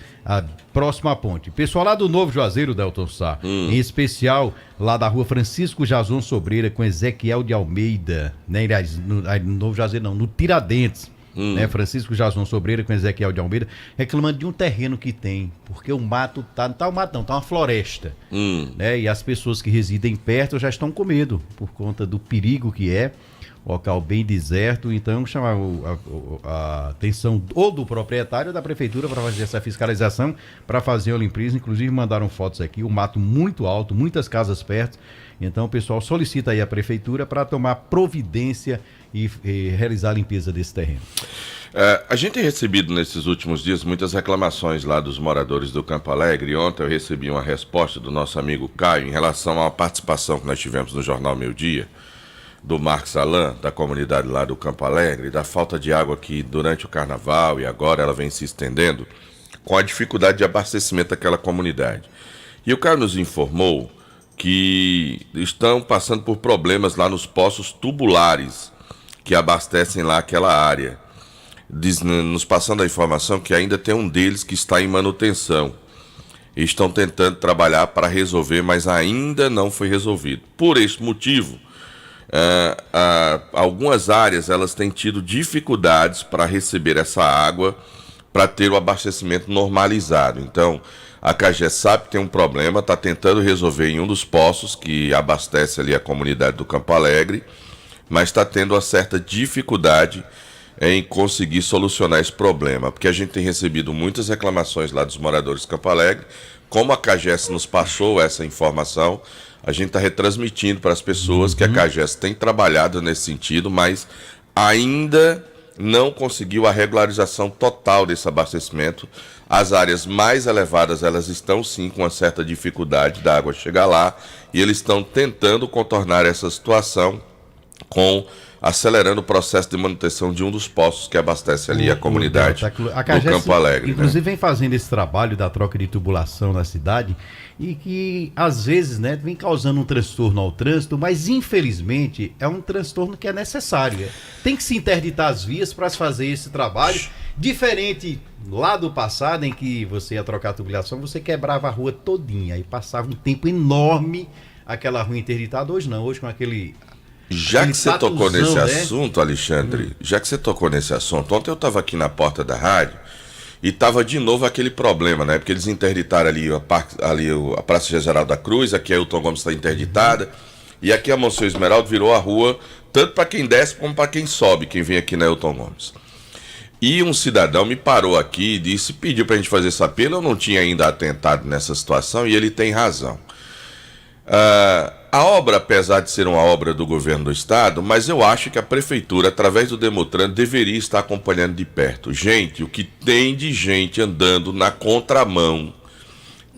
próxima à ponte. Pessoal lá do Novo Juazeiro, Delton Sá, em especial lá da rua Francisco Jason Sobreira com Ezequiel de Almeida, né? No Novo Juazeiro não, no Tiradentes, né? Francisco Jason Sobreira com Ezequiel de Almeida, reclamando de um terreno que tem, porque o mato não tá um mato não, tá uma floresta, né? E as pessoas que residem perto já estão com medo, por conta do perigo que é. Local bem deserto, então chamar a atenção ou do proprietário ou da prefeitura para fazer essa fiscalização, para fazer a limpeza. Inclusive mandaram fotos aqui, o mato muito alto, muitas casas perto. Então o pessoal solicita aí a prefeitura para tomar providência e realizar a limpeza desse terreno. A gente tem recebido nesses últimos dias muitas reclamações lá dos moradores do Campo Alegre. Ontem eu recebi uma resposta do nosso amigo Caio em relação à participação que nós tivemos no Jornal Meio Dia, do Marcos Alan, da comunidade lá do Campo Alegre, da falta de água que durante o carnaval e agora ela vem se estendendo, com a dificuldade de abastecimento daquela comunidade. E o Caio nos informou que estão passando por problemas lá nos poços tubulares que abastecem lá aquela área. Nos passando a informação que ainda tem um deles que está em manutenção. Estão tentando trabalhar para resolver, mas ainda não foi resolvido. Por esse motivo, algumas áreas elas têm tido dificuldades para receber essa água para ter o abastecimento normalizado. Então a CAGES sabe que tem um problema, está tentando resolver em um dos poços que abastece ali a comunidade do Campo Alegre, mas está tendo uma certa dificuldade em conseguir solucionar esse problema, porque a gente tem recebido muitas reclamações lá dos moradores do Campo Alegre. Como a CAGES nos passou essa informação, a gente está retransmitindo para as pessoas que a CAGES tem trabalhado nesse sentido, mas ainda não conseguiu a regularização total desse abastecimento. As áreas mais elevadas, elas estão sim com uma certa dificuldade da água chegar lá, e eles estão tentando contornar essa situação acelerando o processo de manutenção de um dos poços que abastece ali a comunidade do Campo Alegre. Inclusive vem fazendo esse trabalho da troca de tubulação na cidade e que às vezes, né, vem causando um transtorno ao trânsito, mas infelizmente é um transtorno que é necessário. Tem que se interditar as vias para se fazer esse trabalho, diferente lá do passado em que você ia trocar a tubulação, você quebrava a rua todinha e passava um tempo enorme aquela rua interditada. Hoje não, hoje com aquele... Já que você tocou nesse assunto, Alexandre, ontem eu estava aqui na porta da rádio e estava de novo aquele problema, né? Porque eles interditaram ali a Praça Geral da Cruz, aqui a Hilton Gomes está interditada, e aqui a Monsenhor Esmeraldo virou a rua, tanto para quem desce como para quem sobe, quem vem aqui na Hilton Gomes. E um cidadão me parou aqui e pediu para a gente fazer esse apelo. Eu não tinha ainda atentado nessa situação e ele tem razão. A obra, apesar de ser uma obra do governo do estado, mas eu acho que a prefeitura, através do Demutran, deveria estar acompanhando de perto. Gente, o que tem de gente andando na contramão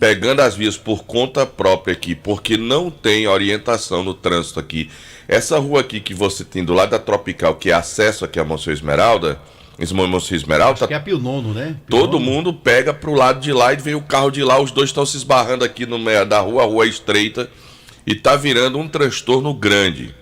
pegando as vias por conta própria aqui, porque não tem orientação no trânsito aqui. Essa rua aqui que você tem do lado da Tropical, que é acesso aqui a Monsenhor Esmeralda, Acho que é Pio Nono, né? Todo mundo pega pro lado de lá e vem o carro de lá, os dois estão se esbarrando aqui no meio da rua, a rua é estreita, e tá virando um transtorno grande.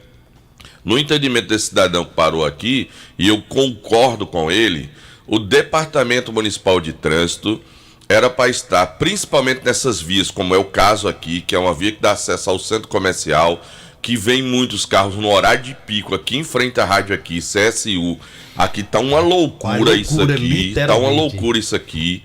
No entendimento desse cidadão que parou aqui, e eu concordo com ele, o Departamento Municipal de Trânsito era para estar, principalmente nessas vias, como é o caso aqui, que é uma via que dá acesso ao centro comercial, que vem muitos carros no horário de pico, aqui em frente à rádio aqui, CSU, aqui tá uma loucura isso aqui, tá uma loucura isso aqui,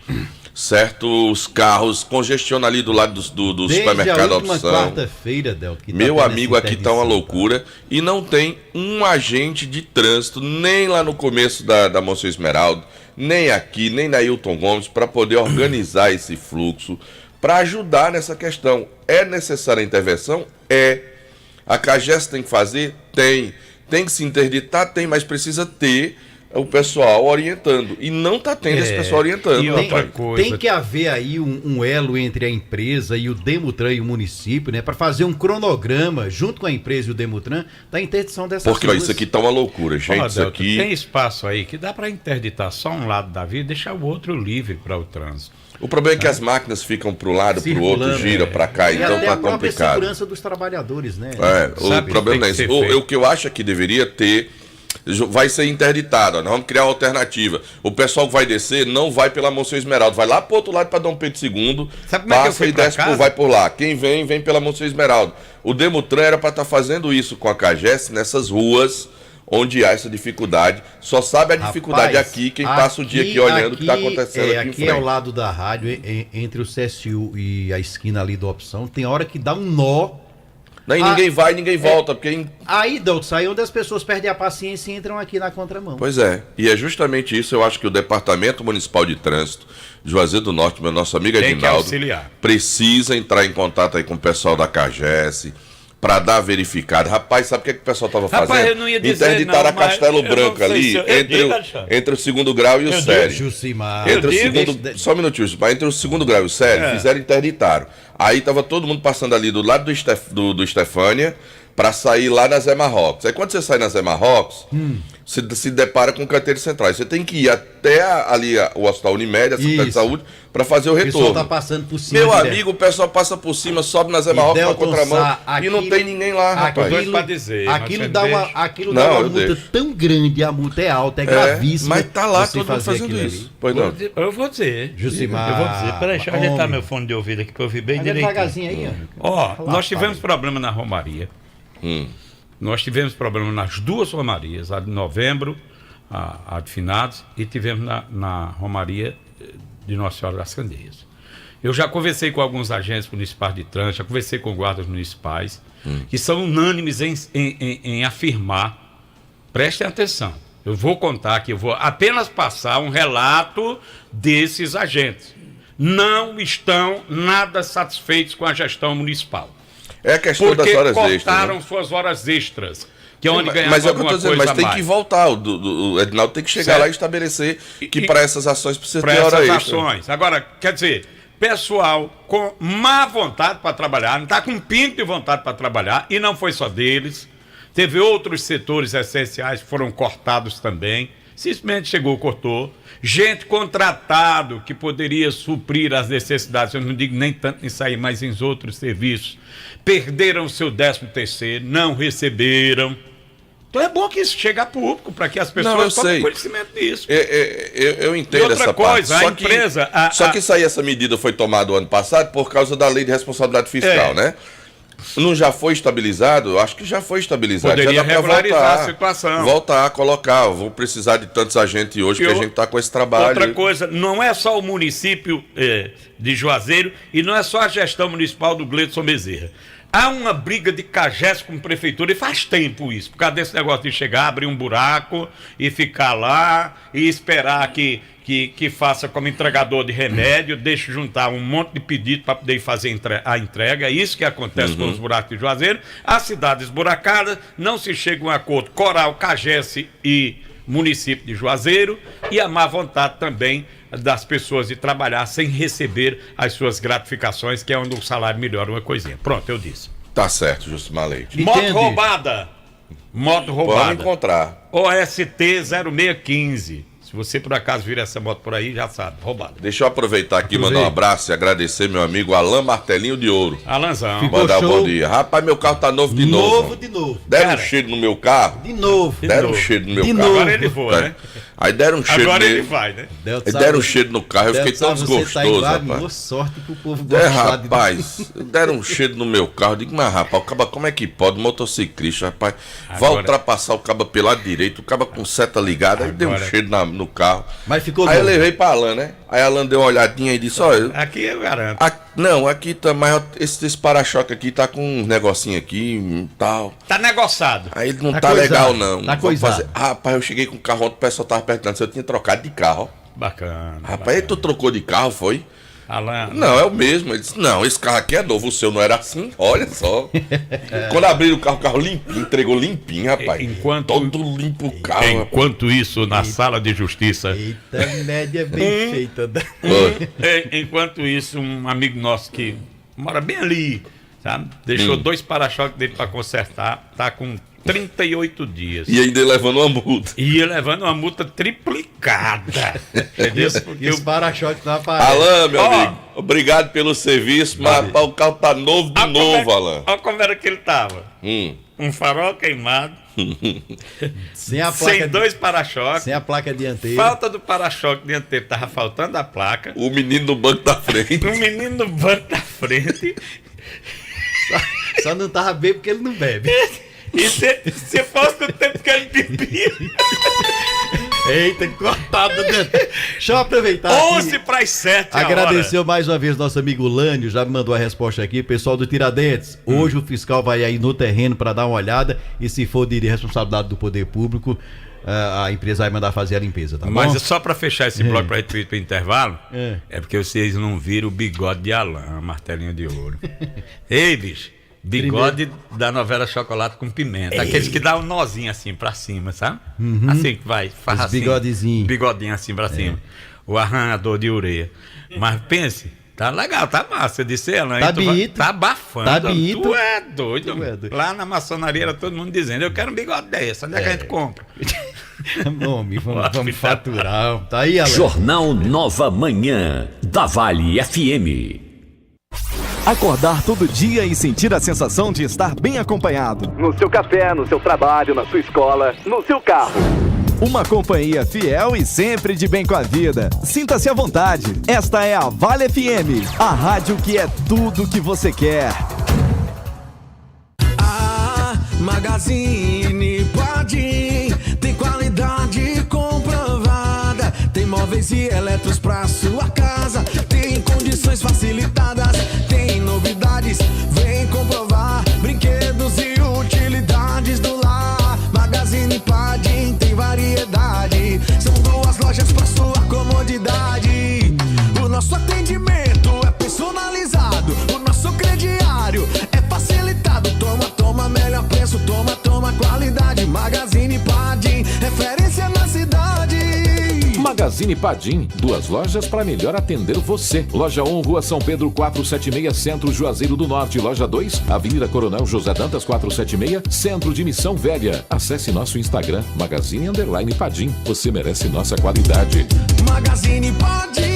certo? Os carros congestionam ali do lado do supermercado Opção. Quarta-feira, Del, que meu amigo, aqui tá uma loucura e não tem um agente de trânsito, nem lá no começo da Monsenhor Esmeralda, nem aqui, nem na Hilton Gomes, para poder organizar esse fluxo, para ajudar nessa questão. É necessária a intervenção? É. A CAGES tem que fazer? Tem. Tem que se interditar? Tem, mas precisa ter o pessoal orientando. E não está tendo esse pessoal orientando. Tem que haver aí um elo entre a empresa e o Demutran e o município, né? Para fazer um cronograma, junto com a empresa e o Demutran, da interdição dessas Porque isso aqui tá uma loucura, gente. Isso aqui... Tem espaço aí que dá para interditar só um lado da via e deixar o outro livre para o trânsito. O problema é que as máquinas ficam para o lado, para o outro, gira para cá, então tá complicado. A segurança dos trabalhadores, né? O problema é isso. O que eu acho é que deveria ter, vai ser interditado, nós vamos criar uma alternativa. O pessoal que vai descer não vai pela Monsenhor Esmeralda, vai lá para o outro lado para Dom Pedro II, passa e desce vai por lá. Quem vem pela Monsenhor Esmeralda. O Demutran era para estar fazendo isso com a CAGES nessas ruas onde há essa dificuldade. Só sabe a dificuldade aqui quem passa o dia aqui olhando o que está acontecendo aqui em frente. Aqui ao lado da rádio, entre o CSU e a esquina ali da Opção, tem hora que dá um nó. Não, e ninguém vai, ninguém volta. Porque... Aí, Delto, sai onde as pessoas perdem a paciência e entram aqui na contramão. Pois é, e é justamente isso. Eu acho que o Departamento Municipal de Trânsito de Juazeiro do Norte, meu nosso amigo Edinaldo, precisa entrar em contato aí com o pessoal da CAGES, para dar verificado. Rapaz, sabe o que o pessoal estava fazendo? Eu não ia dizer, interditaram a Castelo Branco ali, entre o segundo grau e o sério. Só um minutinho, entre o segundo grau e o sério, fizeram interditaram. Aí estava todo mundo passando ali do lado do Estefânia para sair lá na Zé Marrocos. Aí quando você sai na Zé Marrocos, você se depara com canteiros centrais. Você tem que ir até ali o Hospital Unimed, a Secretaria de Saúde, para fazer o retorno. O pessoal tá passando por cima. Meu amigo, o pessoal passa por cima, sobe na Zé Marrocos na contramão e não tem ninguém lá, rapaz. Aquilo dá uma multa tão grande, a multa é alta, é gravíssima. Mas tá lá todo mundo fazendo isso. Pois não. Eu vou dizer. Jucimar. Eu vou dizer. Peraí, deixa eu ajeitar meu fone de ouvido aqui para eu ouvir bem direitinho. Devagarzinho aí, nós tivemos problema na Romaria. Nós tivemos problema nas duas Romarias, a de Novembro, a de Finados, e tivemos na Romaria de Nossa Senhora das Candeias. Eu já conversei com alguns agentes municipais de trânsito, já conversei com guardas municipais, que são unânimes em afirmar, prestem atenção, eu vou contar aqui, eu vou apenas passar um relato desses agentes. Não estão nada satisfeitos com a gestão municipal. É a questão das horas extras. Porque cortaram suas horas extras, que é onde ganhava mas é o que eu alguma estou dizendo, coisa mas tem que voltar. O Edinaldo tem que chegar lá e estabelecer que para essas ações precisa ter hora extra. Ações. Agora, quer dizer, pessoal com má vontade para trabalhar, não está com um pinto de vontade para trabalhar, e não foi só deles. Teve outros setores essenciais que foram cortados também. Simplesmente chegou, cortou. Gente contratado que poderia suprir as necessidades, eu não digo nem tanto em sair, mas em outros serviços, perderam o seu 13º, não receberam. Então é bom que isso chegue a público, para que as pessoas tomem conhecimento disso. Eu entendo essa parte. Só que essa medida foi tomada o ano passado por causa da lei de responsabilidade fiscal, né? Não já foi estabilizado? Eu acho que já foi estabilizado. Poderia já dá regularizar a situação. Voltar a colocar. Vou precisar de tantos agentes hoje, porque a gente está com esse trabalho. Outra coisa, não é só o município de Juazeiro e não é só a gestão municipal do Gleidson Bezerra. Há uma briga de CAGES com a prefeitura e faz tempo isso, por causa desse negócio de chegar, abrir um buraco e ficar lá e esperar que faça como entregador de remédio, deixe juntar um monte de pedido para poder fazer a entrega. É isso que acontece com os buracos de Juazeiro. As cidades esburacadas, não se chega a um acordo. Coral, CAGES e município de Juazeiro, e a má vontade também das pessoas de trabalhar sem receber as suas gratificações, que é onde o salário melhora uma coisinha. Pronto, eu disse. Tá certo, Jusimar Leite. Moto roubada. Moto roubada. Vamos encontrar. OST 0615. Se você por acaso vir essa moto por aí, já sabe, roubada. Deixa eu aproveitar aqui, mandar um abraço e agradecer meu amigo Alain Martelinho de Ouro. Alanzão. Mandar um bom dia. Rapaz, meu carro tá novo de novo. Novo de novo. Deram um cheiro no meu carro. De novo. Deram um cheiro no meu carro. Agora ele voa, né? Aí deram um cheiro Agora nele. ele vai, né? Deram um cheiro no carro, eu fiquei tão desgostoso, rapaz. Boa sorte pro povo gostar rapaz, deram um cheiro no meu carro. Eu digo, mas rapaz, o caba, como é que pode? Motociclista, rapaz, vai ultrapassar o caba pelo lado direito, o caba com seta ligada, aí deu um cheiro no carro. Mas ficou aí novo. Eu levei pra Alan, né? Aí a Alan deu uma olhadinha e disse, olha... Aqui eu garanto. Não, aqui tá, mas esse para-choque aqui tá com um negocinho aqui e tal. Tá negociado. Aí não tá legal, não. Tá coisado. Rapaz, eu cheguei com o carro ontem, o pessoal tava perguntando se eu tinha trocado de carro. Bacana. Rapaz, aí tu trocou de carro, foi? Alan, não, é o mesmo. Ele disse, não, esse carro aqui é novo, o seu não era assim, olha só. Quando abriram o carro limpinho, entregou limpinho, rapaz. Todo limpo o carro. Enquanto isso, na sala de justiça... Eita, média bem feita. Enquanto isso, um amigo nosso que mora bem ali, sabe? Deixou 2 para-choques dele pra consertar, tá com 38 dias. E ainda levando uma multa. Ia levando uma multa triplicada. Entendeu? E os para-choques não aparecem. Alan, meu amigo, obrigado pelo serviço, mas o carro tá novo de novo, Alan. Olha como era que ele tava. Um farol queimado. Sem 2 para-choques. Sem a placa dianteira. Falta do para-choque dianteiro. Tava faltando a placa. O menino no banco da frente. O menino no banco da frente. Só não tava bem porque ele não bebe. E se fosse no tempo que ele bebia. Eita, cortado. Deixa eu aproveitar 11 para as 7. Agradeceu mais uma vez nosso amigo Lânio, já me mandou a resposta aqui. Pessoal do Tiradentes, hoje o fiscal vai aí no terreno para dar uma olhada e se for de responsabilidade do poder público, a empresa vai mandar fazer a limpeza, tá bom? Mas só para fechar esse bloco para ir para intervalo, é porque vocês não viram o bigode de Alain, Martelinho de Ouro. Ei, bicho. Bigode da novela Chocolate com Pimenta. Aqueles que dá um nozinho assim pra cima, sabe? Assim que vai, faz assim. Bigodinho assim pra cima. O arranhador de ureia. Mas pense, tá legal, tá massa. Eu disse, ela, tá abafando. Tá bonito. Tu é doido. Lá na maçonaria era todo mundo dizendo, eu quero um bigode desse. Onde é que a gente compra? Vamos faturar. Tá aí, Alan. Jornal Nova Manhã, da Vale FM. Acordar todo dia e sentir a sensação de estar bem acompanhado. No seu café, no seu trabalho, na sua escola, no seu carro. Uma companhia fiel e sempre de bem com a vida. Sinta-se à vontade. Esta é a Vale FM, a rádio que é tudo que você quer. A Magazine Padim tem qualidade comprovada. Tem móveis e eletros pra sua casa. Tem condições facilitadas. Tem novidades, vem comprovar. Brinquedos e utilidades do lar. Magazine Padim tem variedade. São 2 lojas pra sua comodidade. O nosso atendimento é personalizado. O nosso crediário é facilitado. Toma, melhor preço. Toma, qualidade. Magazine Padim, referência na cidade. Magazine Padim, 2 lojas para melhor atender você. Loja 1, Rua São Pedro 476, Centro Juazeiro do Norte. Loja 2, Avenida Coronel José Dantas 476, Centro de Missão Velha. Acesse nosso Instagram, Magazine_Padim. Você merece nossa qualidade. Magazine Padim.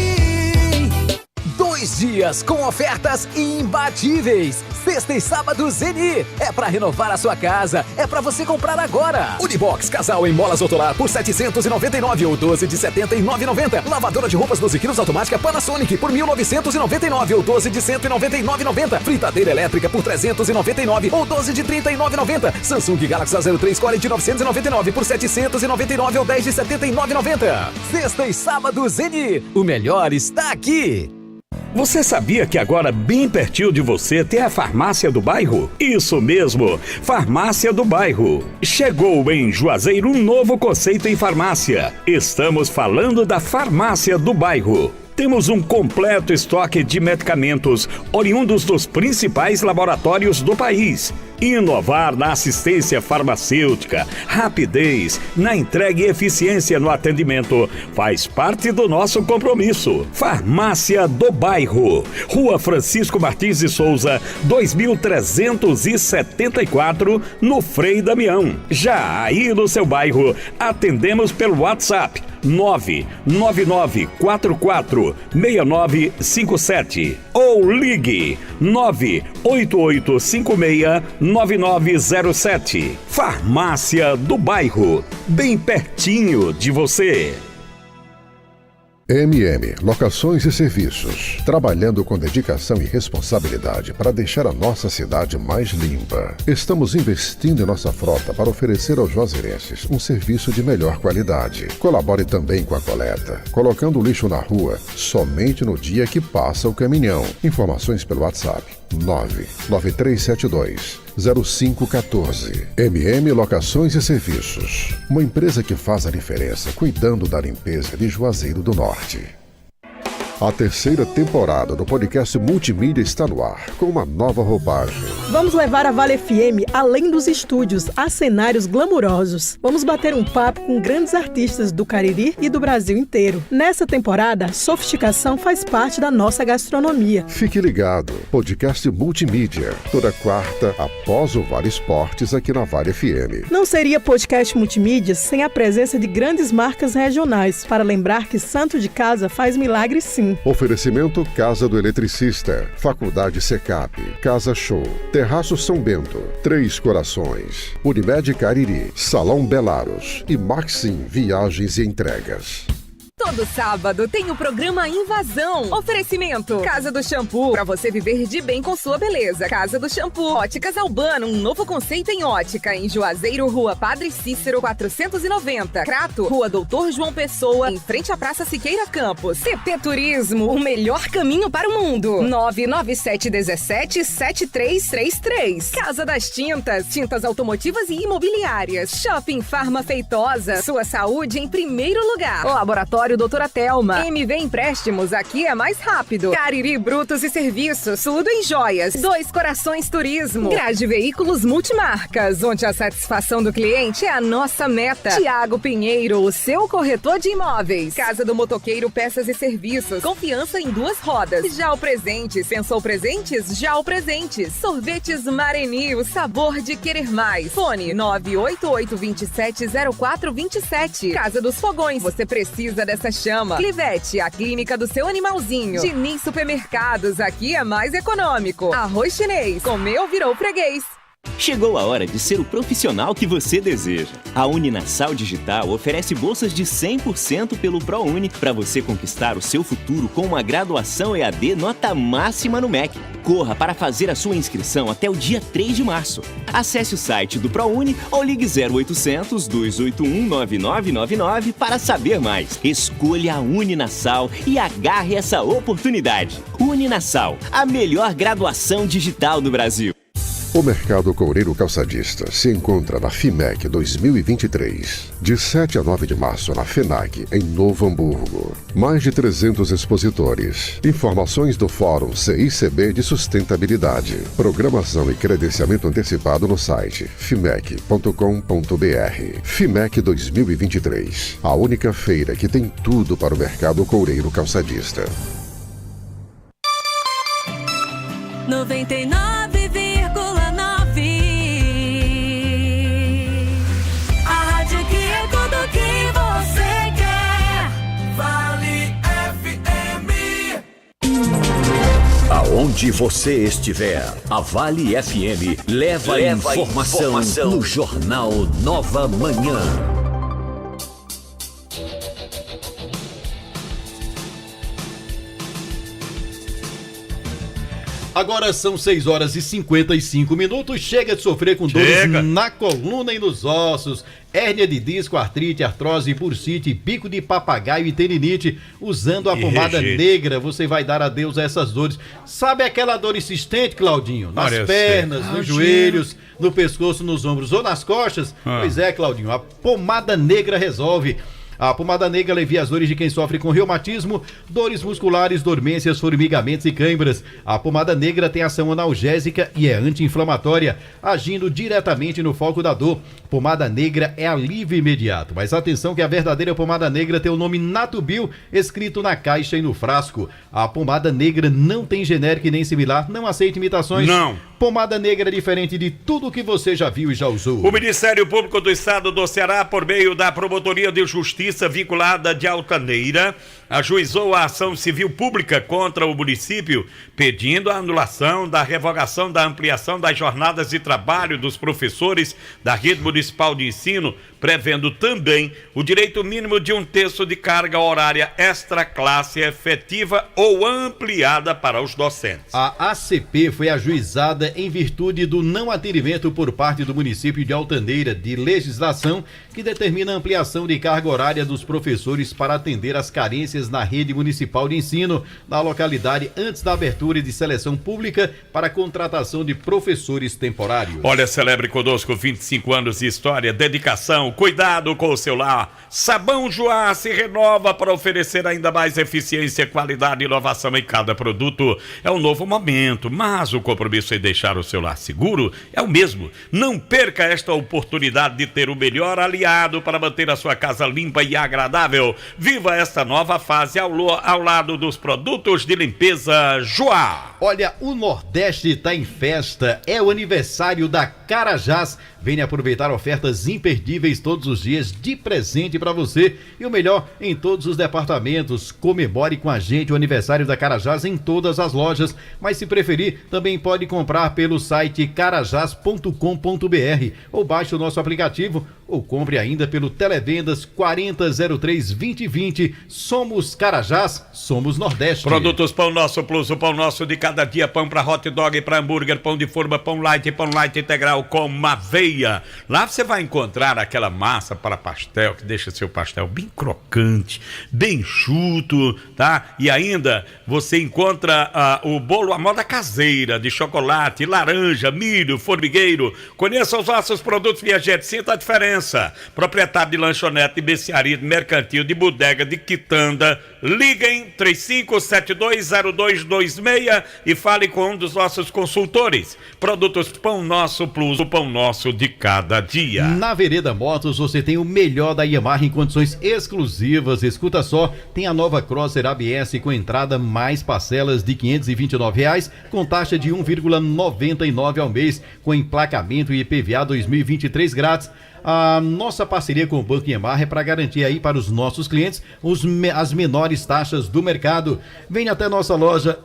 2 dias com ofertas imbatíveis. Sexta e sábado Zeni. É pra renovar a sua casa. É pra você comprar agora. Unibox casal em molas Otolar por 799 ou 12 de 79,90. Lavadora de roupas 12 quilos automática Panasonic por 1.999 ou 12 de 199,90. Fritadeira elétrica por 399 ou 12 de 39,90. Samsung Galaxy A03 Core de 999 por 799 ou 10 de 79,90. Sexta e sábado Zeni. O melhor está aqui. Você sabia que agora bem pertinho de você tem a Farmácia do Bairro? Isso mesmo, Farmácia do Bairro. Chegou em Juazeiro um novo conceito em farmácia. Estamos falando da Farmácia do Bairro. Temos um completo estoque de medicamentos oriundos dos principais laboratórios do país. Inovar na assistência farmacêutica, rapidez na entrega e eficiência no atendimento faz parte do nosso compromisso. Farmácia do Bairro, Rua Francisco Martins de Souza, 2374, no Frei Damião. Já aí no seu bairro, atendemos pelo WhatsApp 999446957 ou ligue 988569907. Farmácia do Bairro, bem pertinho de você. MM Locações e Serviços, trabalhando com dedicação e responsabilidade para deixar a nossa cidade mais limpa. Estamos investindo em nossa frota para oferecer aos juazeirenses um serviço de melhor qualidade. Colabore também com a coleta, colocando o lixo na rua somente no dia que passa o caminhão. Informações pelo WhatsApp 993720514. MM Locações e Serviços, uma empresa que faz a diferença cuidando da limpeza de Juazeiro do Norte. A terceira temporada do podcast Multimídia está no ar, com uma nova roupagem. Vamos levar a Vale FM além dos estúdios, a cenários glamurosos. Vamos bater um papo com grandes artistas do Cariri e do Brasil inteiro. Nessa temporada, sofisticação faz parte da nossa gastronomia. Fique ligado, podcast Multimídia, toda quarta após o Vale Esportes aqui na Vale FM. Não seria podcast multimídia sem a presença de grandes marcas regionais, para lembrar que santo de casa faz milagre sim. Oferecimento Casa do Eletricista, Faculdade Secap, Casa Show, Terraço São Bento, Três Corações, Unimed Cariri, Salão Belaros e Maxim Viagens e Entregas. Todo sábado tem o programa Invasão. Oferecimento Casa do Shampoo, para você viver de bem com sua beleza. Casa do Shampoo. Óticas Albano, um novo conceito em ótica. Em Juazeiro, Rua Padre Cícero, 490. Crato, Rua Doutor João Pessoa, em frente à Praça Siqueira Campos. CP Turismo, o melhor caminho para o mundo. 997177333. Casa das Tintas, tintas automotivas e imobiliárias. Shopping Farma Feitosa, sua saúde em primeiro lugar. Laboratório Doutora Thelma. MV Empréstimos, aqui é mais rápido. Cariri Brutos e Serviços, tudo em joias. Dois Corações Turismo. Grade Veículos Multimarcas, onde a satisfação do cliente é a nossa meta. Tiago Pinheiro, o seu corretor de imóveis. Casa do Motoqueiro Peças e Serviços. Confiança em duas rodas. Já o Presentes. Pensou presentes? Já o Presentes. Sorvetes Mareni, o sabor de querer mais. Fone 988270427. Casa dos Fogões. Você precisa dessa chama. Clivete, a clínica do seu animalzinho. Diniz Supermercados, aqui é mais econômico. Arroz Chinês, comeu, virou freguês. Chegou a hora de ser o profissional que você deseja. A Uninasal Digital oferece bolsas de 100% pelo ProUni para você conquistar o seu futuro com uma graduação EAD nota máxima no MEC. Corra para fazer a sua inscrição até o dia 3 de março. Acesse o site do ProUni ou ligue 0800 281 9999 para saber mais. Escolha a Uninasal e agarre essa oportunidade. Uninasal, a melhor graduação digital do Brasil. O Mercado Coureiro Calçadista se encontra na FIMEC 2023, de 7 a 9 de março na FENAC, em Novo Hamburgo. Mais de 300 expositores. Informações do Fórum CICB de Sustentabilidade. Programação e credenciamento antecipado no site fimec.com.br. FIMEC 2023, a única feira que tem tudo para o Mercado Coureiro Calçadista. 99,9. A rádio que é tudo que você quer. Vale FM. Aonde você estiver, a Vale FM leva a informação no Jornal Nova Manhã. Agora são 6 horas e 55 minutos. Chega de sofrer com dores na coluna e nos ossos, hérnia de disco, artrite, artrose, bursite, bico de papagaio e tendinite. Usando a pomada negra, você vai dar adeus a essas dores. Sabe aquela dor insistente, Claudinho? Nas pernas, nos joelhos, no pescoço, nos ombros ou nas costas? Pois é, Claudinho, a pomada negra resolve. A pomada negra alivia as dores de quem sofre com reumatismo, dores musculares, dormências, formigamentos e cãibras. A pomada negra tem ação analgésica e é anti-inflamatória, agindo diretamente no foco da dor. Pomada negra é alívio imediato, mas atenção que a verdadeira pomada negra tem o nome Natubio escrito na caixa e no frasco. A pomada negra não tem genérico e nem similar, não aceita imitações. Não. Pomada negra é diferente de tudo que você já viu e já usou. O Ministério Público do Estado do Ceará, por meio da Promotoria de Justiça vinculada de Altaneira, ajuizou a ação civil pública contra o município, pedindo a anulação da revogação da ampliação das jornadas de trabalho dos professores da rede municipal de ensino, prevendo também o direito mínimo de 1/3 de carga horária extra classe efetiva ou ampliada para os docentes. A ACP foi ajuizada em virtude do não atendimento por parte do município de Altaneira de legislação que determina a ampliação de carga horária dos professores para atender às carências na rede municipal de ensino na localidade antes da abertura de seleção pública para a contratação de professores temporários. Olha, celebre conosco 25 anos de história, dedicação, cuidado com o seu lar. Sabão Joá se renova para oferecer ainda mais eficiência, qualidade e inovação em cada produto. É um novo momento, mas o compromisso em deixar o seu lar seguro é o mesmo. Não perca esta oportunidade de ter o melhor aliado para manter a sua casa limpa e agradável. Viva esta nova fase ao lado dos produtos de limpeza Joá. Olha, o Nordeste está em festa, é o aniversário da Carajás. Venha aproveitar ofertas imperdíveis todos os dias de presente para você e o melhor em todos os departamentos. Comemore com a gente o aniversário da Carajás em todas as lojas, mas se preferir também pode comprar pelo site carajás.com.br ou baixe o nosso aplicativo ou compre ainda pelo Televendas 4003-2020. Somos Carajás, somos Nordeste. Produtos Pão Nosso Plus, o pão nosso de cada dia, pão para hot dog, para hambúrguer, pão de forma, pão light integral com aveia. Lá você vai encontrar aquela massa para pastel que deixa seu pastel bem crocante, bem enxuto, tá? E ainda você encontra o bolo à moda caseira de chocolate, laranja, milho, formigueiro. Conheça os nossos produtos, minha gente, sinta a diferença. Proprietário de lanchonete, de mercearia, de mercantil, de bodega, de quitanda, liguem 35720226 e fale com um dos nossos consultores. Produtos Pão Nosso Plus, o pão nosso de cada dia. Na Vereda Motos você tem o melhor da Yamaha em condições exclusivas. Escuta só, tem a nova Crosser ABS com entrada mais parcelas de R$529 com taxa de 1,99 ao mês, com emplacamento e IPVA 2023 grátis. A nossa parceria com o Banco Yamaha é para garantir aí para os nossos clientes as menores taxas do mercado. Venha até nossa loja,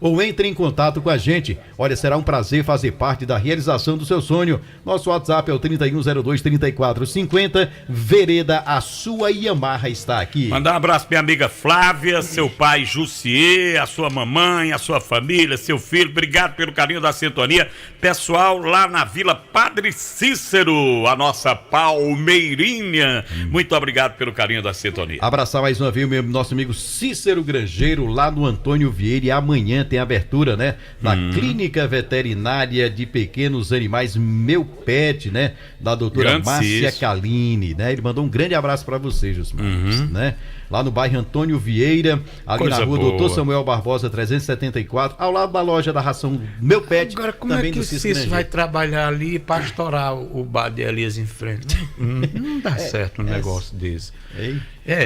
ou entre em contato com a gente. Olha, será um prazer fazer parte da realização do seu sonho. Nosso WhatsApp é o 3102-3450. Vereda, a sua Yamaha está aqui. Mandar um abraço pra minha amiga Flávia, seu pai Jussier, a sua mamãe, a sua família, seu filho. Obrigado pelo carinho da sintonia. Pessoal lá na Vila Padre Cícero, a nossa Palmeirinha. Muito obrigado pelo carinho da sintonia. Abraçar mais uma vez o nosso amigo Cícero Grangeiro lá no Antônio Vieira, e amanhã tem abertura, né? Na Clínica Veterinária de Pequenos Animais Meu Pet, né? Da doutora Márcia Caline, né? Ele mandou um grande abraço para você, Jusmar, né? Lá no bairro Antônio Vieira, ali coisa na rua boa. Doutor Samuel Barbosa 374, ao lado da loja da ração Meu Pet. Agora, como também é que o Cícero vai trabalhar ali e pastorar o bar de Elias em frente? Não dá certo um negócio desse.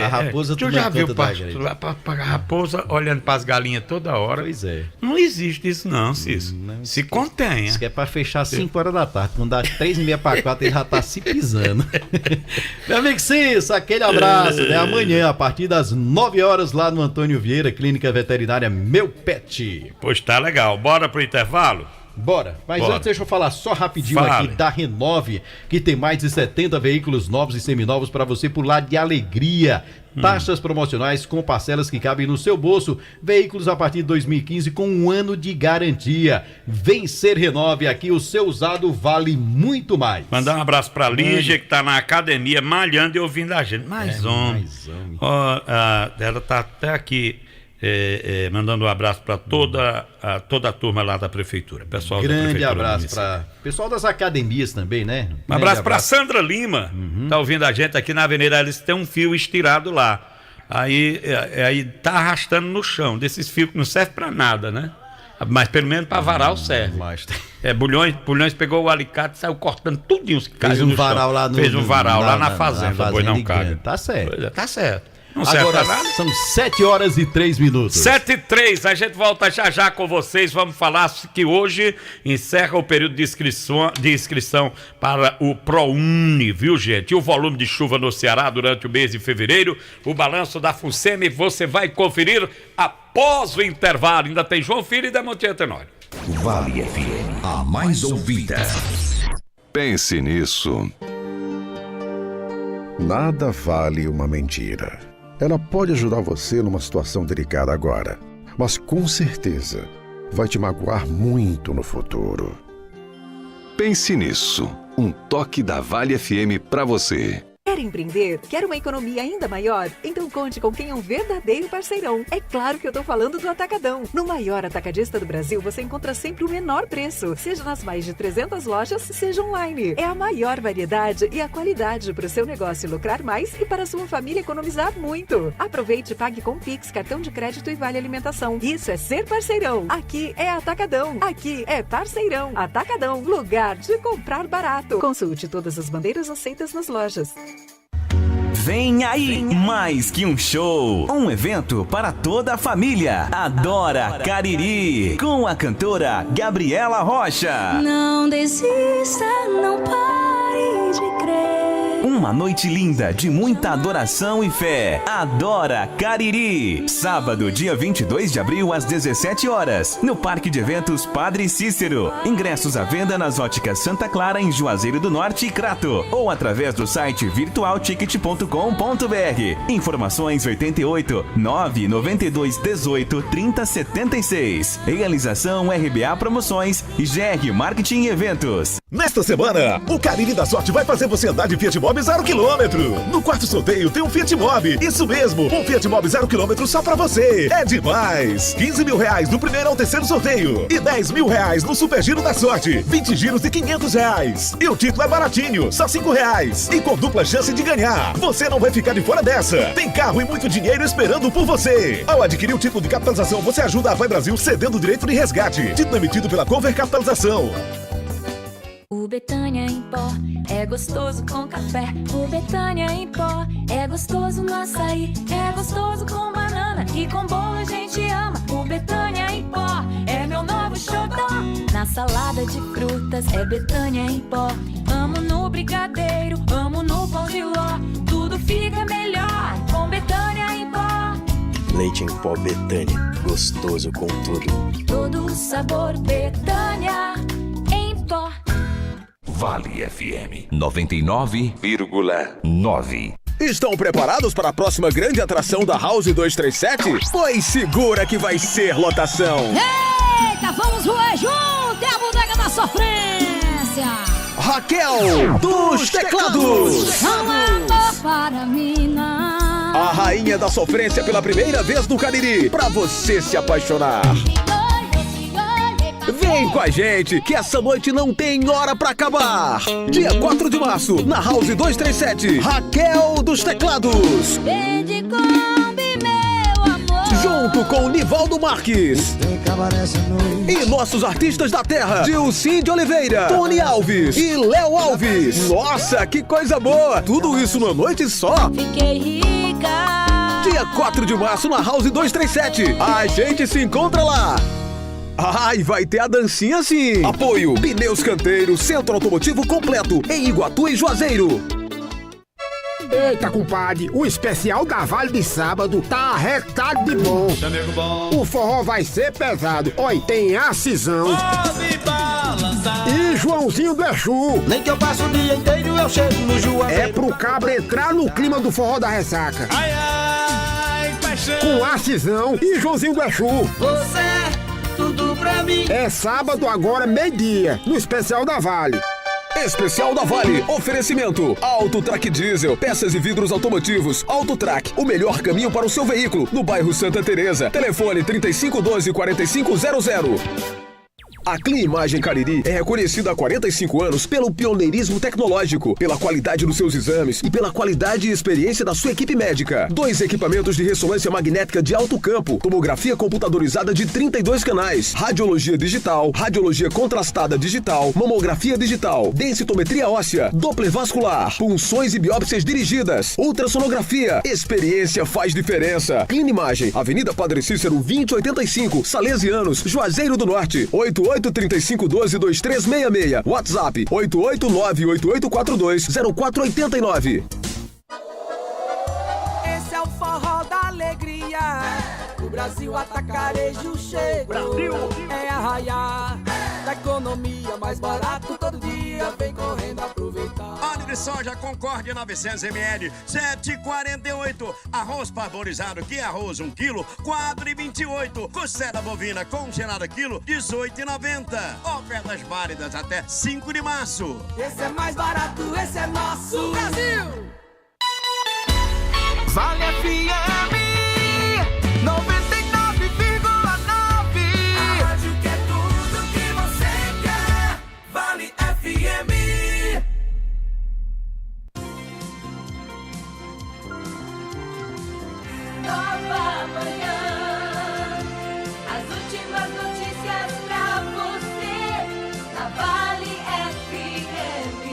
A raposa tu já viu a raposa olhando para as galinhas toda hora? Pois é. Não existe isso não, Cícero. Se contenha. Isso que é para fechar 5 horas da tarde. Quando dá 3h30 para 4, ele já tá se pisando. Meu amigo Cícero, aquele abraço, né? Amanhã, a partir das 9 horas, lá no Antônio Vieira, Clínica Veterinária Meu Pet. Pois tá legal. Bora pro intervalo? Bora, mas antes deixa eu falar só rapidinho aqui da Renove, que tem mais de 70 veículos novos e seminovos para você pular de alegria. Taxas promocionais com parcelas que cabem no seu bolso. Veículos a partir de 2015 com 1 ano de garantia. Vem ser Renove, aqui o seu usado vale muito mais. Mandar um abraço pra Lígia, que tá na academia malhando e ouvindo a gente. Mais homem. Ela tá até aqui mandando um abraço para toda a turma lá da prefeitura. Pessoal grande abraço para pessoal das academias também, né? Um abraço para Sandra Lima, tá ouvindo a gente aqui na Avenida Alice, tem um fio estirado lá. Aí tá arrastando no chão, desses fios que não servem para nada, né? Mas pelo menos para varal serve. Bulhões pegou o alicate e saiu cortando tudinho. Fez um varal lá na fazenda, boi não caga. Tá certo. Tá certo. Não Agora são 7h03. 7h03, a gente volta já com vocês. Vamos falar que hoje encerra o período de inscrição para o ProUni, viu, gente? E o volume de chuva no Ceará durante o mês de fevereiro, o balanço da FUNSEMI, você vai conferir após o intervalo. Ainda tem João Filho e Demonte Tenório. Vale FM, a mais ouvida. Pense nisso. Nada vale uma mentira. Ela pode ajudar você numa situação delicada agora, mas com certeza vai te magoar muito no futuro. Pense nisso. Um toque da Vale FM para você. Quer empreender? Quer uma economia ainda maior? Então conte com quem é um verdadeiro parceirão. É claro que eu tô falando do Atacadão. No maior atacadista do Brasil, você encontra sempre o menor preço, seja nas mais de 300 lojas, seja online. É a maior variedade e a qualidade para o seu negócio lucrar mais e para a sua família economizar muito. Aproveite e pague com Pix, cartão de crédito e vale alimentação. Isso é ser parceirão. Aqui é Atacadão. Aqui é parceirão. Atacadão, lugar de comprar barato. Consulte todas as bandeiras aceitas nas lojas. Vem aí, mais que um show, um evento para toda a família. Adora Cariri, com a cantora Gabriela Rocha. Não desista, não pare de crer. Uma noite linda de muita adoração e fé. Adora Cariri. Sábado, dia 22 de abril, às 17 horas, no Parque de Eventos Padre Cícero. Ingressos à venda nas óticas Santa Clara, em Juazeiro do Norte e Crato, ou através do site virtualticket.com.br. Informações 88 992 18 30 76. Realização RBA Promoções e GR Marketing e Eventos. Nesta semana, o Cariri da Sorte vai fazer você andar de Fiat Mobi 0 km. No quarto sorteio tem um Fiat Mobi. Isso mesmo, um Fiat Mobi 0 km só pra você. É demais! 15 mil reais do primeiro ao terceiro sorteio e 10 mil reais no Super Giro da Sorte. 20 giros de 500 reais. E o título é baratinho, só 5 reais. E com dupla chance de ganhar. Você não vai ficar de fora dessa. Tem carro e muito dinheiro esperando por você. Ao adquirir o título de capitalização, você ajuda a Vai Brasil cedendo o direito de resgate. Título emitido pela Cover Capitalização. O Betânia em pó é gostoso com café. O Betânia em pó é gostoso no açaí. É gostoso com banana e com bolo a gente ama. O Betânia em pó é meu novo xodó. Na salada de frutas é Betânia em pó. Amo no brigadeiro, amo no pão de ló. Tudo fica melhor com Betânia em pó. Leite em pó Betânia, gostoso com tudo. Todo o sabor Betânia em pó. Vale FM 99,9. Estão preparados para a próxima grande atração da House 237? Pois segura que vai ser lotação. Eita, vamos roer junto, é a bodega da sofrência. Raquel dos Teclados. Um amor para mina. A rainha da sofrência pela primeira vez no Cariri, pra você se apaixonar. Vem com a gente, que essa noite não tem hora pra acabar. Dia 4 de março, na House 237, Raquel dos Teclados. Vem de Kombi, meu amor. Junto com Nivaldo Marques. E nossos artistas da terra, Dilcim de Oliveira, Tony Alves e Léo Alves. Nossa, que coisa boa. Tudo isso numa noite só. Fiquei rica. Dia 4 de março, na House 237. A gente se encontra lá. Ai, vai ter a dancinha sim! Apoio Pneus Canteiro, Centro Automotivo completo, em Iguatu e Juazeiro. Eita, compadre, o especial da Vale de sábado tá arretado de bom. O forró vai ser pesado. Oi, tem Acisão e Joãozinho do Exu. Nem que eu passe o dia inteiro eu chego no Juazeiro. É pro cabra entrar no clima do forró da ressaca. Ai, ai, paixão. Com Acisão e Joãozinho do Exu. Você tudo pra mim. É sábado agora, meio-dia, no especial da Vale. Especial da Vale. Oferecimento. Autotrack Diesel. Peças e vidros automotivos. Autotrack. O melhor caminho para o seu veículo. No bairro Santa Teresa. Telefone 3512-4500. A Clean Imagem Cariri é reconhecida há 45 anos pelo pioneirismo tecnológico, pela qualidade dos seus exames e pela qualidade e experiência da sua equipe médica. 2 equipamentos de ressonância magnética de alto campo, tomografia computadorizada de 32 canais, radiologia digital, radiologia contrastada digital, mamografia digital, densitometria óssea, Doppler vascular, punções e biópsias dirigidas, ultrassonografia. Experiência faz diferença. Clean Imagem, Avenida Padre Cícero 2085, Salesianos, Juazeiro do Norte, 8835122366. WhatsApp 88988420489. Esse é o forró da alegria. O Brasil Atacarejo chegou. Brasil é arraiar da economia, mais barato todo dia. Vem correndo aproveitar. Óleo de soja Concórdia 900 ml, 7,48. Arroz parborizado, que é arroz 1 kg, 4,28. Costela bovina congelada quilo, 18,90. Ofertas válidas até 5 de março. Esse é mais barato, esse é nosso Brasil. Vale FM 99,9. A rádio que é tudo que você quer. Vale FM. Nova manhã, as últimas notícias pra você, na Vale FM,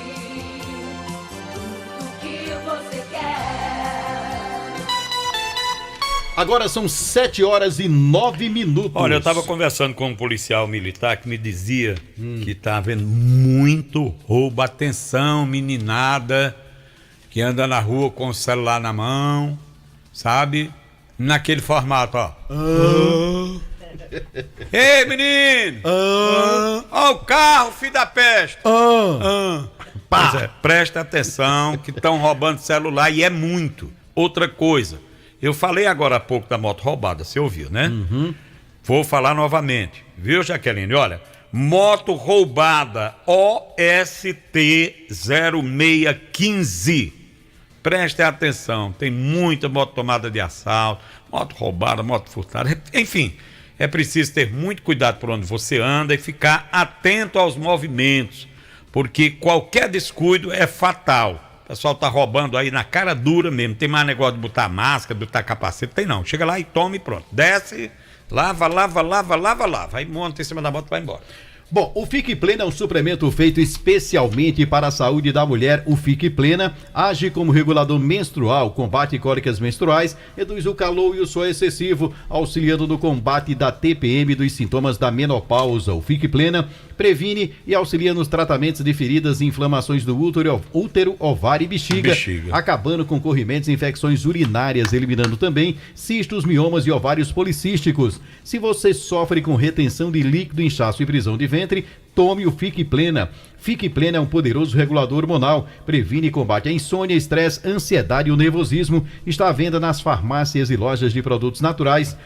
tudo que você quer. Agora são 7h09. Olha, eu estava conversando com um policial militar que me dizia que tá havendo muito roubo. Atenção, meninada que anda na rua com o celular na mão, sabe? Naquele formato, ó. Ei, menino! Ó o carro, filho da peste! Pois é, presta atenção que estão roubando celular e é muito. Outra coisa, eu falei agora há pouco da moto roubada, você ouviu, né? Vou falar novamente, viu, Jaqueline? Olha, moto roubada OST 0615. Preste atenção, tem muita moto tomada de assalto, moto roubada, moto furtada, enfim, é preciso ter muito cuidado por onde você anda e ficar atento aos movimentos, porque qualquer descuido é fatal. O pessoal tá roubando aí na cara dura mesmo, tem mais negócio de botar máscara, botar capacete, tem não. Chega lá e toma e pronto, desce, lava, aí monta em cima da moto e vai embora. Bom, o Fique Plena é um suplemento feito especialmente para a saúde da mulher. O Fique Plena age como regulador menstrual, combate cólicas menstruais, reduz o calor e o suor excessivo, auxiliando no combate da TPM e dos sintomas da menopausa. O Fique Plena previne e auxilia nos tratamentos de feridas e inflamações do útero, ovário e bexiga, acabando com corrimentos e infecções urinárias, eliminando também cistos, miomas e ovários policísticos. Se você sofre com retenção de líquido, inchaço e prisão de ventre, tome o Fique Plena. Fique Plena é um poderoso regulador hormonal, previne e combate a insônia, estresse, ansiedade e o nervosismo. Está à venda nas farmácias e lojas de produtos naturais.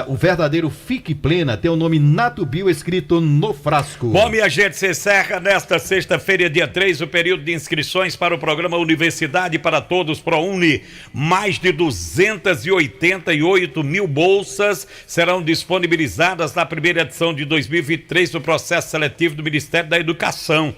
O verdadeiro Fique Plena tem o nome Natubio escrito no frasco. Bom, minha gente, se encerra nesta sexta-feira, dia 3, o período de inscrições para o programa Universidade para Todos ProUni. Mais de 288 mil bolsas serão disponibilizadas na primeira edição de 2023 do processo seletivo do Ministério da Educação.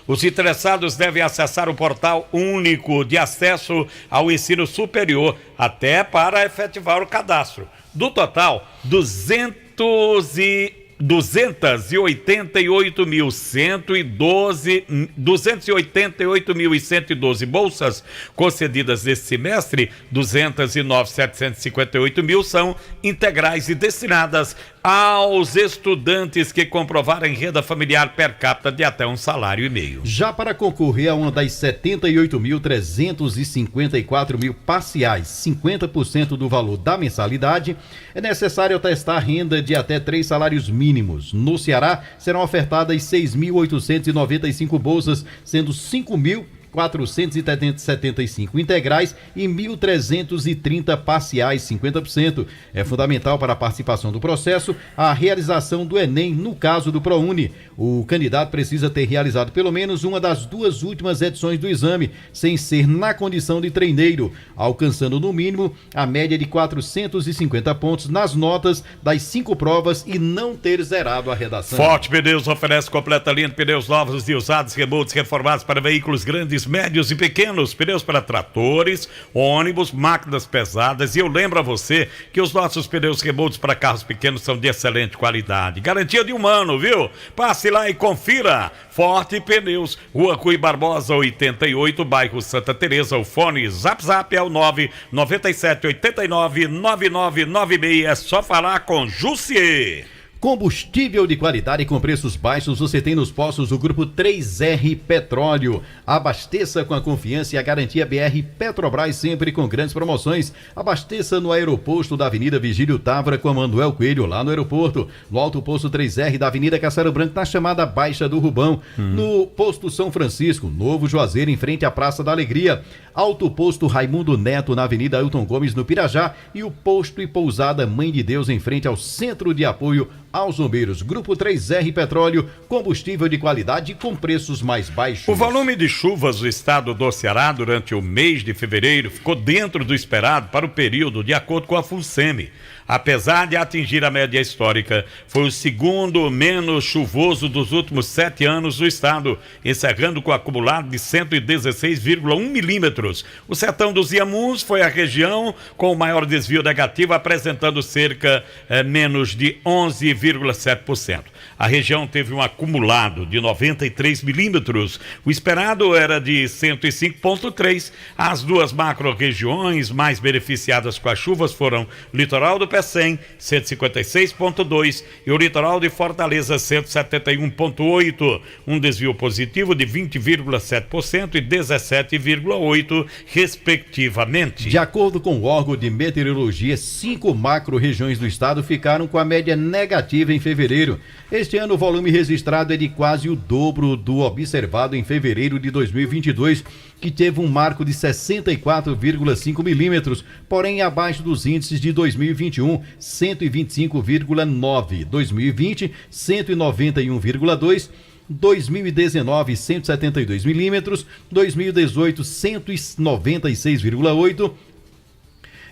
Os interessados devem acessar o portal único de acesso ao ensino superior, até para efetivar o cadastro. Do total, 288.112 bolsas concedidas nesse semestre, 209.758 mil são integrais e destinadas aos estudantes que comprovarem renda familiar per capita de até um salário e meio. Já para concorrer a uma das 78.354 mil parciais, 50% do valor da mensalidade, é necessário atestar renda de até 3 salários mínimos. No Ceará, serão ofertadas 6.895 bolsas, sendo 5.000 475 integrais e 1.330 parciais, 50%. É fundamental para a participação do processo a realização do Enem, no caso do ProUni. O candidato precisa ter realizado pelo menos uma das 2 últimas edições do exame, sem ser na condição de treineiro, alcançando no mínimo a média de 450 pontos nas notas das 5 provas e não ter zerado a redação. Forte Pneus oferece completa linha de pneus novos e usados, remotos, reformados para veículos grandes, médios e pequenos, pneus para tratores, ônibus, máquinas pesadas. E eu lembro a você que os nossos pneus remotos para carros pequenos são de excelente qualidade, garantia de 1 ano, viu? Passe lá e confira. Forte Pneus, Rua Rui Barbosa 88, bairro Santa Teresa. O fone Zap é o 997899996. É só falar com Jussier. Combustível de qualidade com preços baixos você tem nos postos do Grupo 3R Petróleo. Abasteça com a confiança e a garantia BR Petrobras, sempre com grandes promoções. Abasteça no aeroposto da Avenida Vigílio Távora com a Manuel Coelho, lá no aeroporto. No alto posto 3R da Avenida Castelo Branco, na chamada Baixa do Rubão. No posto São Francisco, Novo Juazeiro, em frente à Praça da Alegria. Alto posto Raimundo Neto, na Avenida Ailton Gomes, no Pirajá. E o posto e pousada Mãe de Deus, em frente ao Centro de Apoio aos Bombeiros. Grupo 3R Petróleo, combustível de qualidade com preços mais baixos. O volume de chuvas do estado do Ceará durante o mês de fevereiro ficou dentro do esperado para o período, de acordo com a FUNSEMI. Apesar de atingir a média histórica, foi o segundo menos chuvoso dos últimos 7 anos do estado, encerrando com acumulado de 116,1 milímetros. O sertão dos Iamuns foi a região com o maior desvio negativo, apresentando cerca menos de 11,7%. A região teve um acumulado de 93 milímetros. O esperado era de 105,3. As 2 macro-regiões mais beneficiadas com as chuvas foram Litoral do Pecém, 156,2, e o Litoral de Fortaleza, 171,8. Um desvio positivo de 20,7% e 17,8%, respectivamente. De acordo com o órgão de meteorologia, 5 macro-regiões do estado ficaram com a média negativa em fevereiro. Este ano o volume registrado é de quase o dobro do observado em fevereiro de 2022, que teve um marco de 64,5 milímetros, porém abaixo dos índices de 2021, 125,9, 2020, 191,2, 2019, 172 milímetros, 2018, 196,8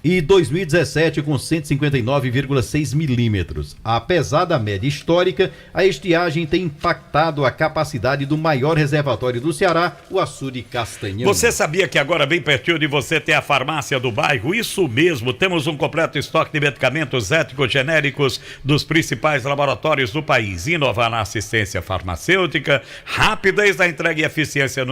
e 2017 com 159,6 milímetros. Apesar da média histórica, a estiagem tem impactado a capacidade do maior reservatório do Ceará, o açude Castanhão. Você sabia que agora bem pertinho de você tem a farmácia do bairro? Isso mesmo, temos um completo estoque de medicamentos éticos genéricos dos principais laboratórios do país. Inovar na assistência farmacêutica, rapidez da entrega e eficiência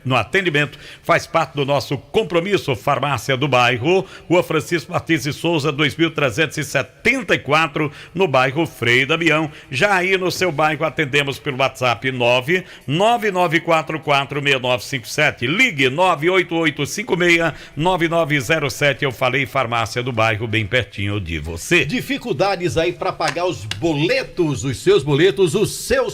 no atendimento faz parte do nosso compromisso. Farmácia do bairro, Rua Francisco Martins de Souza, 2374, no bairro Frei Damião. Já aí no seu bairro atendemos pelo WhatsApp 999446957. Ligue 988569907. Eu falei farmácia do bairro, bem pertinho de você. Dificuldades aí para pagar os boletos, os seus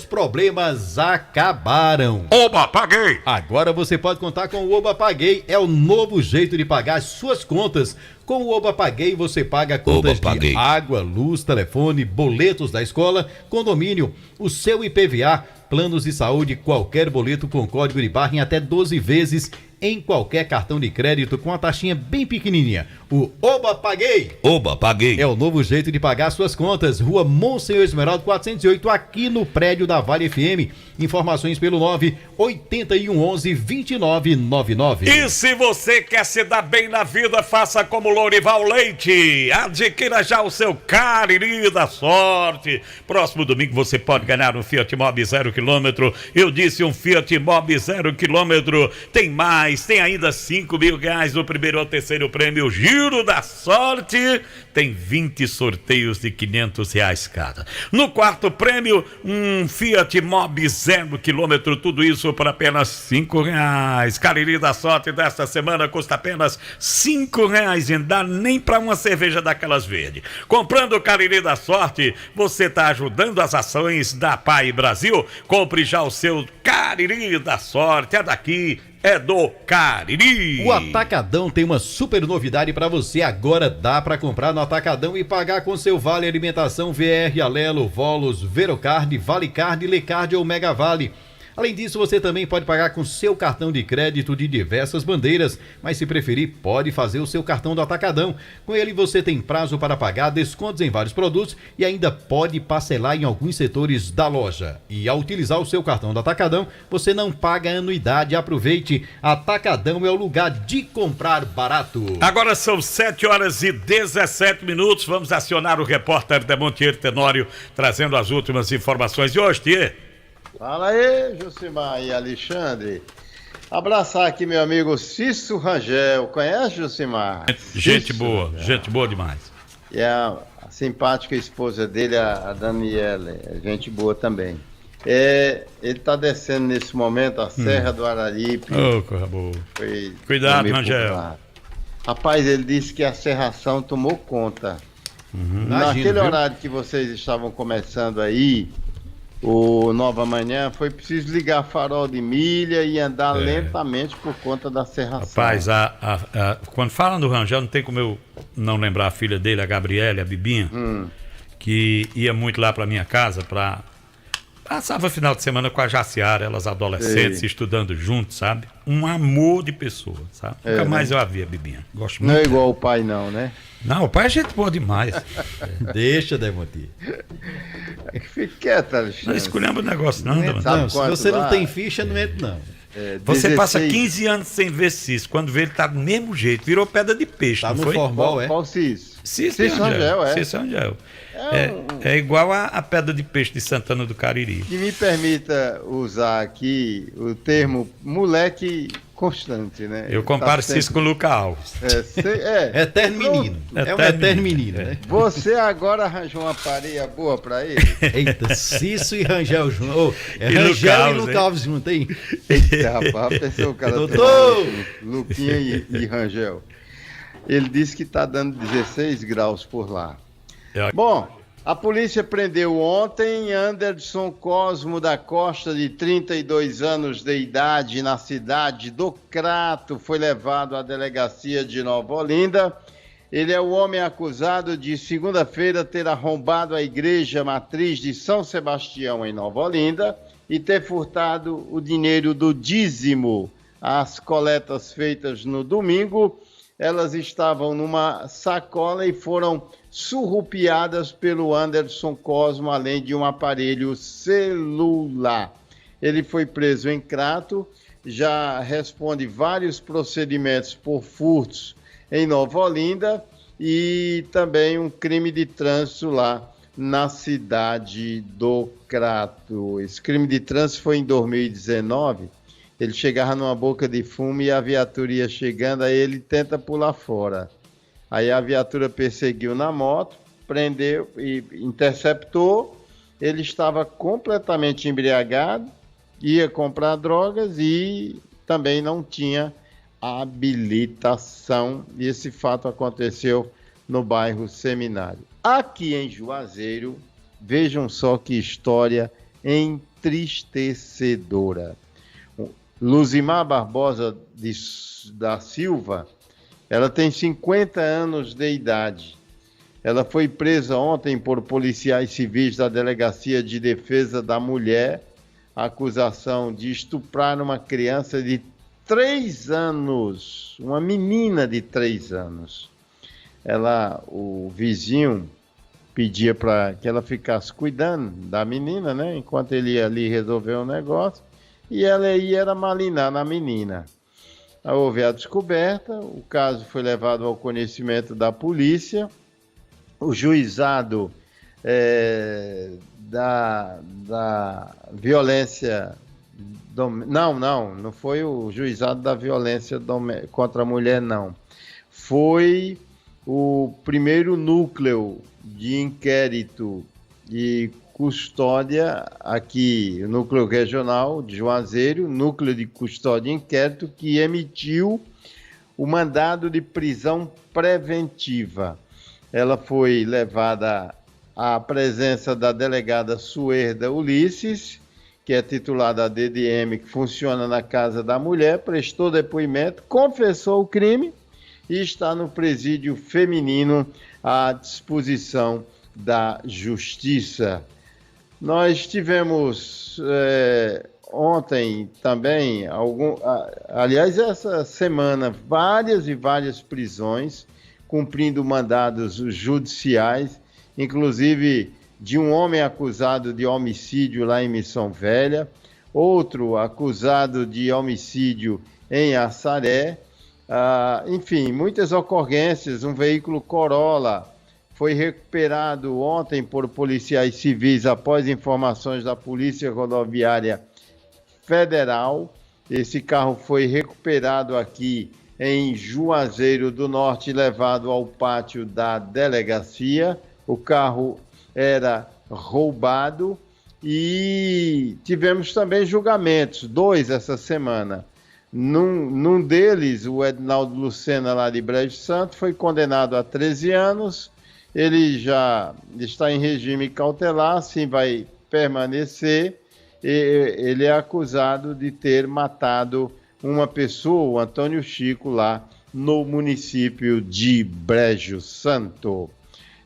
problemas acabaram. Oba, paguei! Agora você pode contar com o Oba Paguei, é o novo jeito de pagar as suas contas. Com o Oba Paguei, você paga contas de água, luz, telefone, boletos da escola, condomínio, o seu IPVA, planos de saúde, qualquer boleto com código de barra em até 12 vezes em qualquer cartão de crédito com a taxinha bem pequenininha. O Oba Paguei. Oba Paguei. É o novo jeito de pagar suas contas. Rua Monsenhor Esmeralda 408, aqui no prédio da Vale FM. Informações pelo 98111-2999. E se você quer se dar bem na vida, faça como Lourival Leite. Adquira já o seu Cariri da Sorte. Próximo domingo você pode ganhar um Fiat Mobi 0 km. Eu disse um Fiat Mobi 0 km. Tem mais, tem ainda R$5.000 no primeiro ou terceiro prêmio. Giro da Sorte tem 20 sorteios de R$500 cada. No quarto prêmio, um Fiat Mobi 0 km, tudo isso por apenas R$5. Cariri da Sorte desta semana custa apenas R$5, e não dá nem para uma cerveja daquelas verdes. Comprando o Cariri da Sorte, você está ajudando as ações da PAI Brasil. Compre já o seu Cariri da Sorte, é daqui, é do Cariri. O Atacadão tem uma super novidade para você. Agora dá para comprar no Atacadão e pagar com seu Vale Alimentação, VR, Alelo, Volos, Verocard, Vale Card, Lecard ou Mega Vale. Além disso, você também pode pagar com seu cartão de crédito de diversas bandeiras, mas se preferir, pode fazer o seu cartão do Atacadão. Com ele você tem prazo para pagar, descontos em vários produtos e ainda pode parcelar em alguns setores da loja. E ao utilizar o seu cartão do Atacadão, você não paga anuidade. Aproveite, Atacadão é o lugar de comprar barato. Agora são 7h17, vamos acionar o repórter Demontier Tenório, trazendo as últimas informações de hoje, Tchê. Fala aí, Jucimar e Alexandre. Abraçar aqui meu amigo Cício Rangel. Conhece, Jucimar? Gente boa demais. E a simpática esposa dele, a Daniela, gente boa também. Ele está descendo nesse momento a Serra do Araripe. Coisa boa. Cuidado, Rangel. Rapaz, ele disse que a serração tomou conta. Naquele horário que vocês estavam começando aí, o Nova Manhã, foi preciso ligar farol de milha e andar lentamente por conta da serração. Rapaz, quando fala no Rangel, não tem como eu não lembrar a filha dele, a Gabriela, a Bibinha, que ia muito lá pra minha casa, passava final de semana com a Jaciara, elas adolescentes, estudando juntos, sabe? Um amor de pessoa, sabe? Nunca mais eu a vi a Bibinha. Gosto muito. Não é igual o pai não, né? Não, o pai é gente boa demais. Deixa, Demontier. Fique quieto, Alexandre. Não escolhemos o negócio, não, Demontier. Não, se você não tem ficha, não entra, não. Você passa 15 anos sem ver Cício. Quando vê, ele tá do mesmo jeito. Virou pedra de peixe, tá não no foi? Formal, Qual Cício? Cício Rangel, Cício Rangel. É igual a pedra de peixe de Santana do Cariri. Que me permita usar aqui o termo moleque constante, né? Eu comparo Cício com o Luca Alves. Eterno menino. É um eterno menino, né? Você agora arranjou uma pareia boa pra ele? Eita, Cício e Rangel junto. Rangel e Luca Alves junto, hein? Eita, rapaz, pensou o cara Luquinha e Rangel. Ele disse que tá dando 16 graus por lá. Bom, a polícia prendeu ontem Anderson Cosmo da Costa, de 32 anos de idade, na cidade do Crato. Foi levado à delegacia de Nova Olinda. Ele é o homem acusado de, segunda-feira, ter arrombado a igreja matriz de São Sebastião, em Nova Olinda, e ter furtado o dinheiro do dízimo. As coletas feitas no domingo, elas estavam numa sacola e foram surrupiadas pelo Anderson Cosmo, além de um aparelho celular. Ele foi preso em Crato, já responde vários procedimentos por furtos em Nova Olinda e também um crime de trânsito lá na cidade do Crato. Esse crime de trânsito foi em 2019. Ele chegava numa boca de fumo e a viatura ia chegando, aí ele tenta pular fora. Aí a viatura perseguiu na moto, prendeu e interceptou. Ele estava completamente embriagado, ia comprar drogas e também não tinha habilitação. E esse fato aconteceu no bairro Seminário. Aqui em Juazeiro, vejam só que história entristecedora. Luzimar Barbosa da Silva, ela tem 50 anos de idade. Ela foi presa ontem por policiais civis da Delegacia de Defesa da Mulher, a acusação de estuprar uma criança de 3 anos, uma menina de 3 anos. O vizinho pedia para que ela ficasse cuidando da menina, né? Enquanto ele ia ali resolver um negócio, e ela ia malinar na menina. Houve a descoberta, o caso foi levado ao conhecimento da polícia, o juizado da violência... Não foi o juizado da violência contra a mulher, não. Foi o primeiro núcleo de inquérito e custódia aqui, o núcleo regional de Juazeiro, núcleo de custódia e inquérito, que emitiu o mandado de prisão preventiva. Ela foi levada à presença da delegada Suerda Ulisses, que é titular da DDM, que funciona na casa da mulher, prestou depoimento, confessou o crime e está no presídio feminino à disposição da Justiça. Nós tivemos ontem também, aliás, essa semana, várias e várias prisões, cumprindo mandados judiciais, inclusive de um homem acusado de homicídio lá em Missão Velha, outro acusado de homicídio em Assaré, enfim, muitas ocorrências. Um veículo Corolla foi recuperado ontem por policiais civis após informações da Polícia Rodoviária Federal. Esse carro foi recuperado aqui em Juazeiro do Norte e levado ao pátio da delegacia. O carro era roubado e tivemos também julgamentos, 2 essa semana. Num deles, o Ednaldo Lucena, lá de Brejo Santo, foi condenado a 13 anos. Ele já está em regime cautelar, assim vai permanecer. Ele é acusado de ter matado uma pessoa, o Antônio Chico, lá no município de Brejo Santo.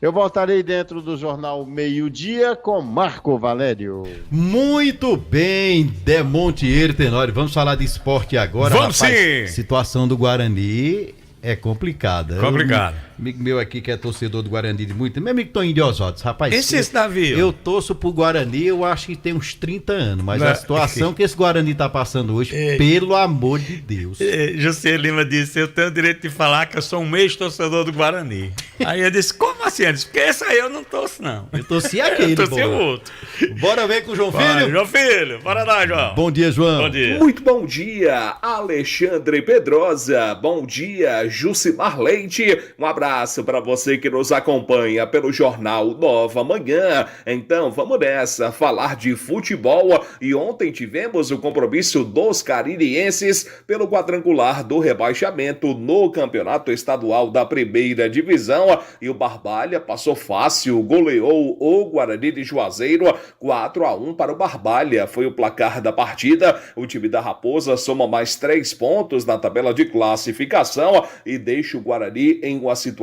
Eu voltarei dentro do Jornal Meio-Dia com Marco Valério. Muito bem, Demontier Tenório. Vamos falar de esporte agora. Vamos sim! Situação do Guarani é complicada. Complicado. Amigo meu aqui que é torcedor do Guarani de muito, meu amigo Toninho de Osório, rapaz. Esse Davi. Eu torço pro Guarani, eu acho que tem uns 30 anos, mas a situação que esse Guarani tá passando hoje, pelo amor de Deus. José Lima disse, eu tenho o direito de falar que eu sou um ex-torcedor do Guarani. Aí eu disse, como assim? Eu disse, porque esse aí eu não torço, não. Eu torci aquele, eu torci o outro. Bora ver com o João Filho? João Filho, bora lá, João. Bom dia, João. Bom dia. Muito bom dia, Alexandre Pedrosa. Bom dia, Jucimar Leite. Um abraço para você que nos acompanha pelo Jornal Nova Manhã. Então, vamos nessa, falar de futebol. E ontem tivemos o compromisso dos caririenses pelo quadrangular do rebaixamento no Campeonato Estadual da Primeira Divisão. E o Barbalha passou fácil, goleou o Guarani de Juazeiro, 4-1 para o Barbalha. Foi o placar da partida. O time da Raposa soma mais 3 pontos na tabela de classificação e deixa o Guarani em uma situação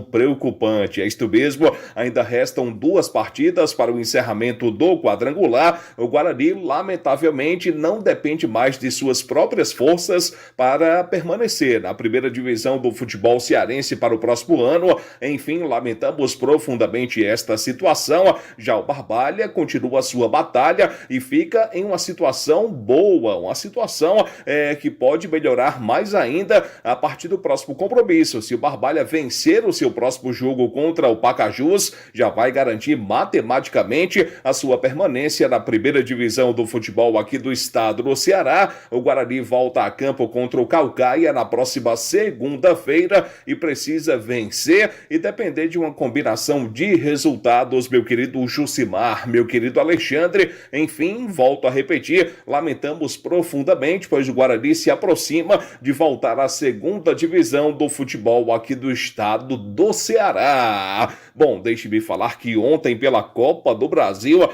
preocupante. É isto mesmo, ainda restam 2 partidas para o encerramento do quadrangular. O Guarani, lamentavelmente, não depende mais de suas próprias forças para permanecer na primeira divisão do futebol cearense para o próximo ano. Enfim, lamentamos profundamente esta situação. Já o Barbalha continua a sua batalha e fica em uma situação boa, uma situação que pode melhorar mais ainda a partir do próximo compromisso. Se o Barbalha vencer o seu próximo jogo contra o Pacajus, já vai garantir matematicamente a sua permanência na primeira divisão do futebol aqui do estado do Ceará. O Guarani volta a campo contra o Caucaia na próxima segunda-feira e precisa vencer e depender de uma combinação de resultados, meu querido Jucimar, meu querido Alexandre. Enfim, volto a repetir, lamentamos profundamente, pois o Guarani se aproxima de voltar à segunda divisão do futebol aqui do estado do Ceará. Bom, deixe-me falar que ontem pela Copa do Brasil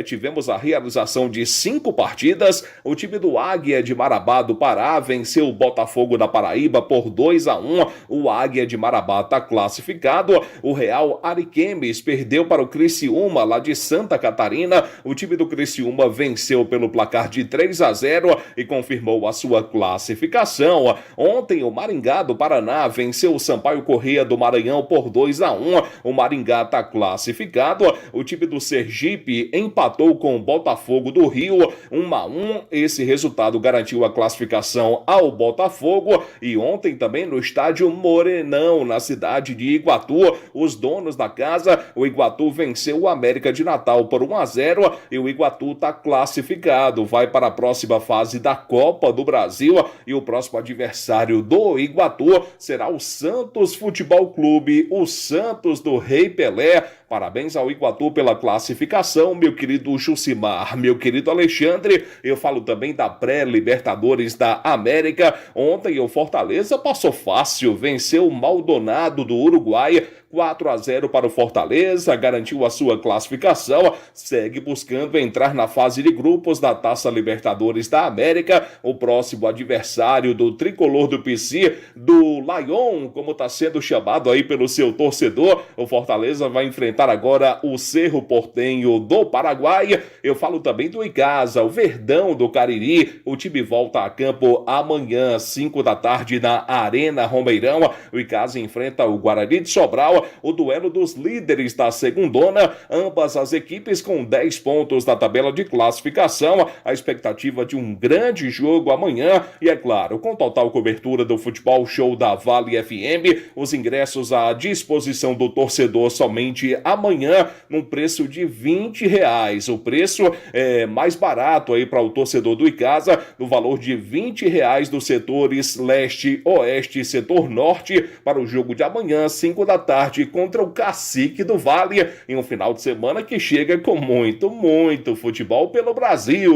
tivemos a realização de 5 partidas. O time do Águia de Marabá do Pará venceu o Botafogo da Paraíba por 2-1. O Águia de Marabá está classificado. O Real Ariquemes perdeu para o Criciúma lá de Santa Catarina. O time do Criciúma venceu pelo placar de 3-0 e confirmou a sua classificação. Ontem o Maringá do Paraná venceu o Sampaio Corrêa do Maranhão por 2-1. O Maringá está classificado. O time do Sergipe empatou com o Botafogo do Rio 1-1. Esse resultado garantiu a classificação ao Botafogo. E ontem também no estádio Morenão, na cidade de Iguatu, os donos da casa, o Iguatu venceu o América de Natal por 1-0 e o Iguatu está classificado. Vai para a próxima fase da Copa do Brasil e o próximo adversário do Iguatu será o Santos Futebol Clube, o Santos do Rei Pelé. Parabéns ao Iguatu pela classificação, meu querido Jucimar, meu querido Alexandre. Eu falo também da pré-Libertadores da América. Ontem o Fortaleza passou fácil, venceu o Maldonado do Uruguai 4-0 para o Fortaleza, garantiu a sua classificação, segue buscando entrar na fase de grupos da Taça Libertadores da América. O próximo adversário do tricolor do PC, do Lion, como está sendo chamado aí pelo seu torcedor, o Fortaleza vai enfrentar agora o Cerro Porteño do Paraguai. Eu falo também do Icasa, o Verdão do Cariri. O time volta a campo amanhã, 5 da tarde, na Arena Romeirão. O Icasa enfrenta o Guarani de Sobral, o duelo dos líderes da segundona, ambas as equipes com 10 pontos na tabela de classificação. A expectativa de um grande jogo amanhã e, é claro, com total cobertura do Futebol Show da Vale FM, os ingressos à disposição do torcedor somente amanhã, num preço de R$20. O preço é mais barato aí para o torcedor do Icasa, no valor de R$20 dos setores leste, oeste e setor norte, para o jogo de amanhã, 5 da tarde, contra o Cacique do Vale, em um final de semana que chega com muito futebol pelo Brasil.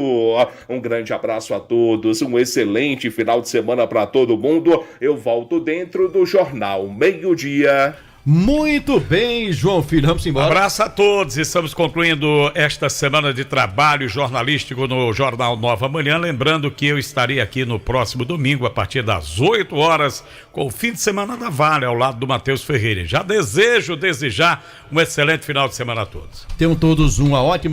Um grande abraço a todos, um excelente final de semana para todo mundo. Eu volto dentro do Jornal Meio-Dia. Muito bem, João Filho, vamos embora. Abraço a todos, estamos concluindo esta semana de trabalho jornalístico no Jornal Nova Manhã, lembrando que eu estarei aqui no próximo domingo a partir das 8 horas com o fim de semana da Vale, ao lado do Matheus Ferreira. Já desejar um excelente final de semana a todos. Tenham todos uma ótima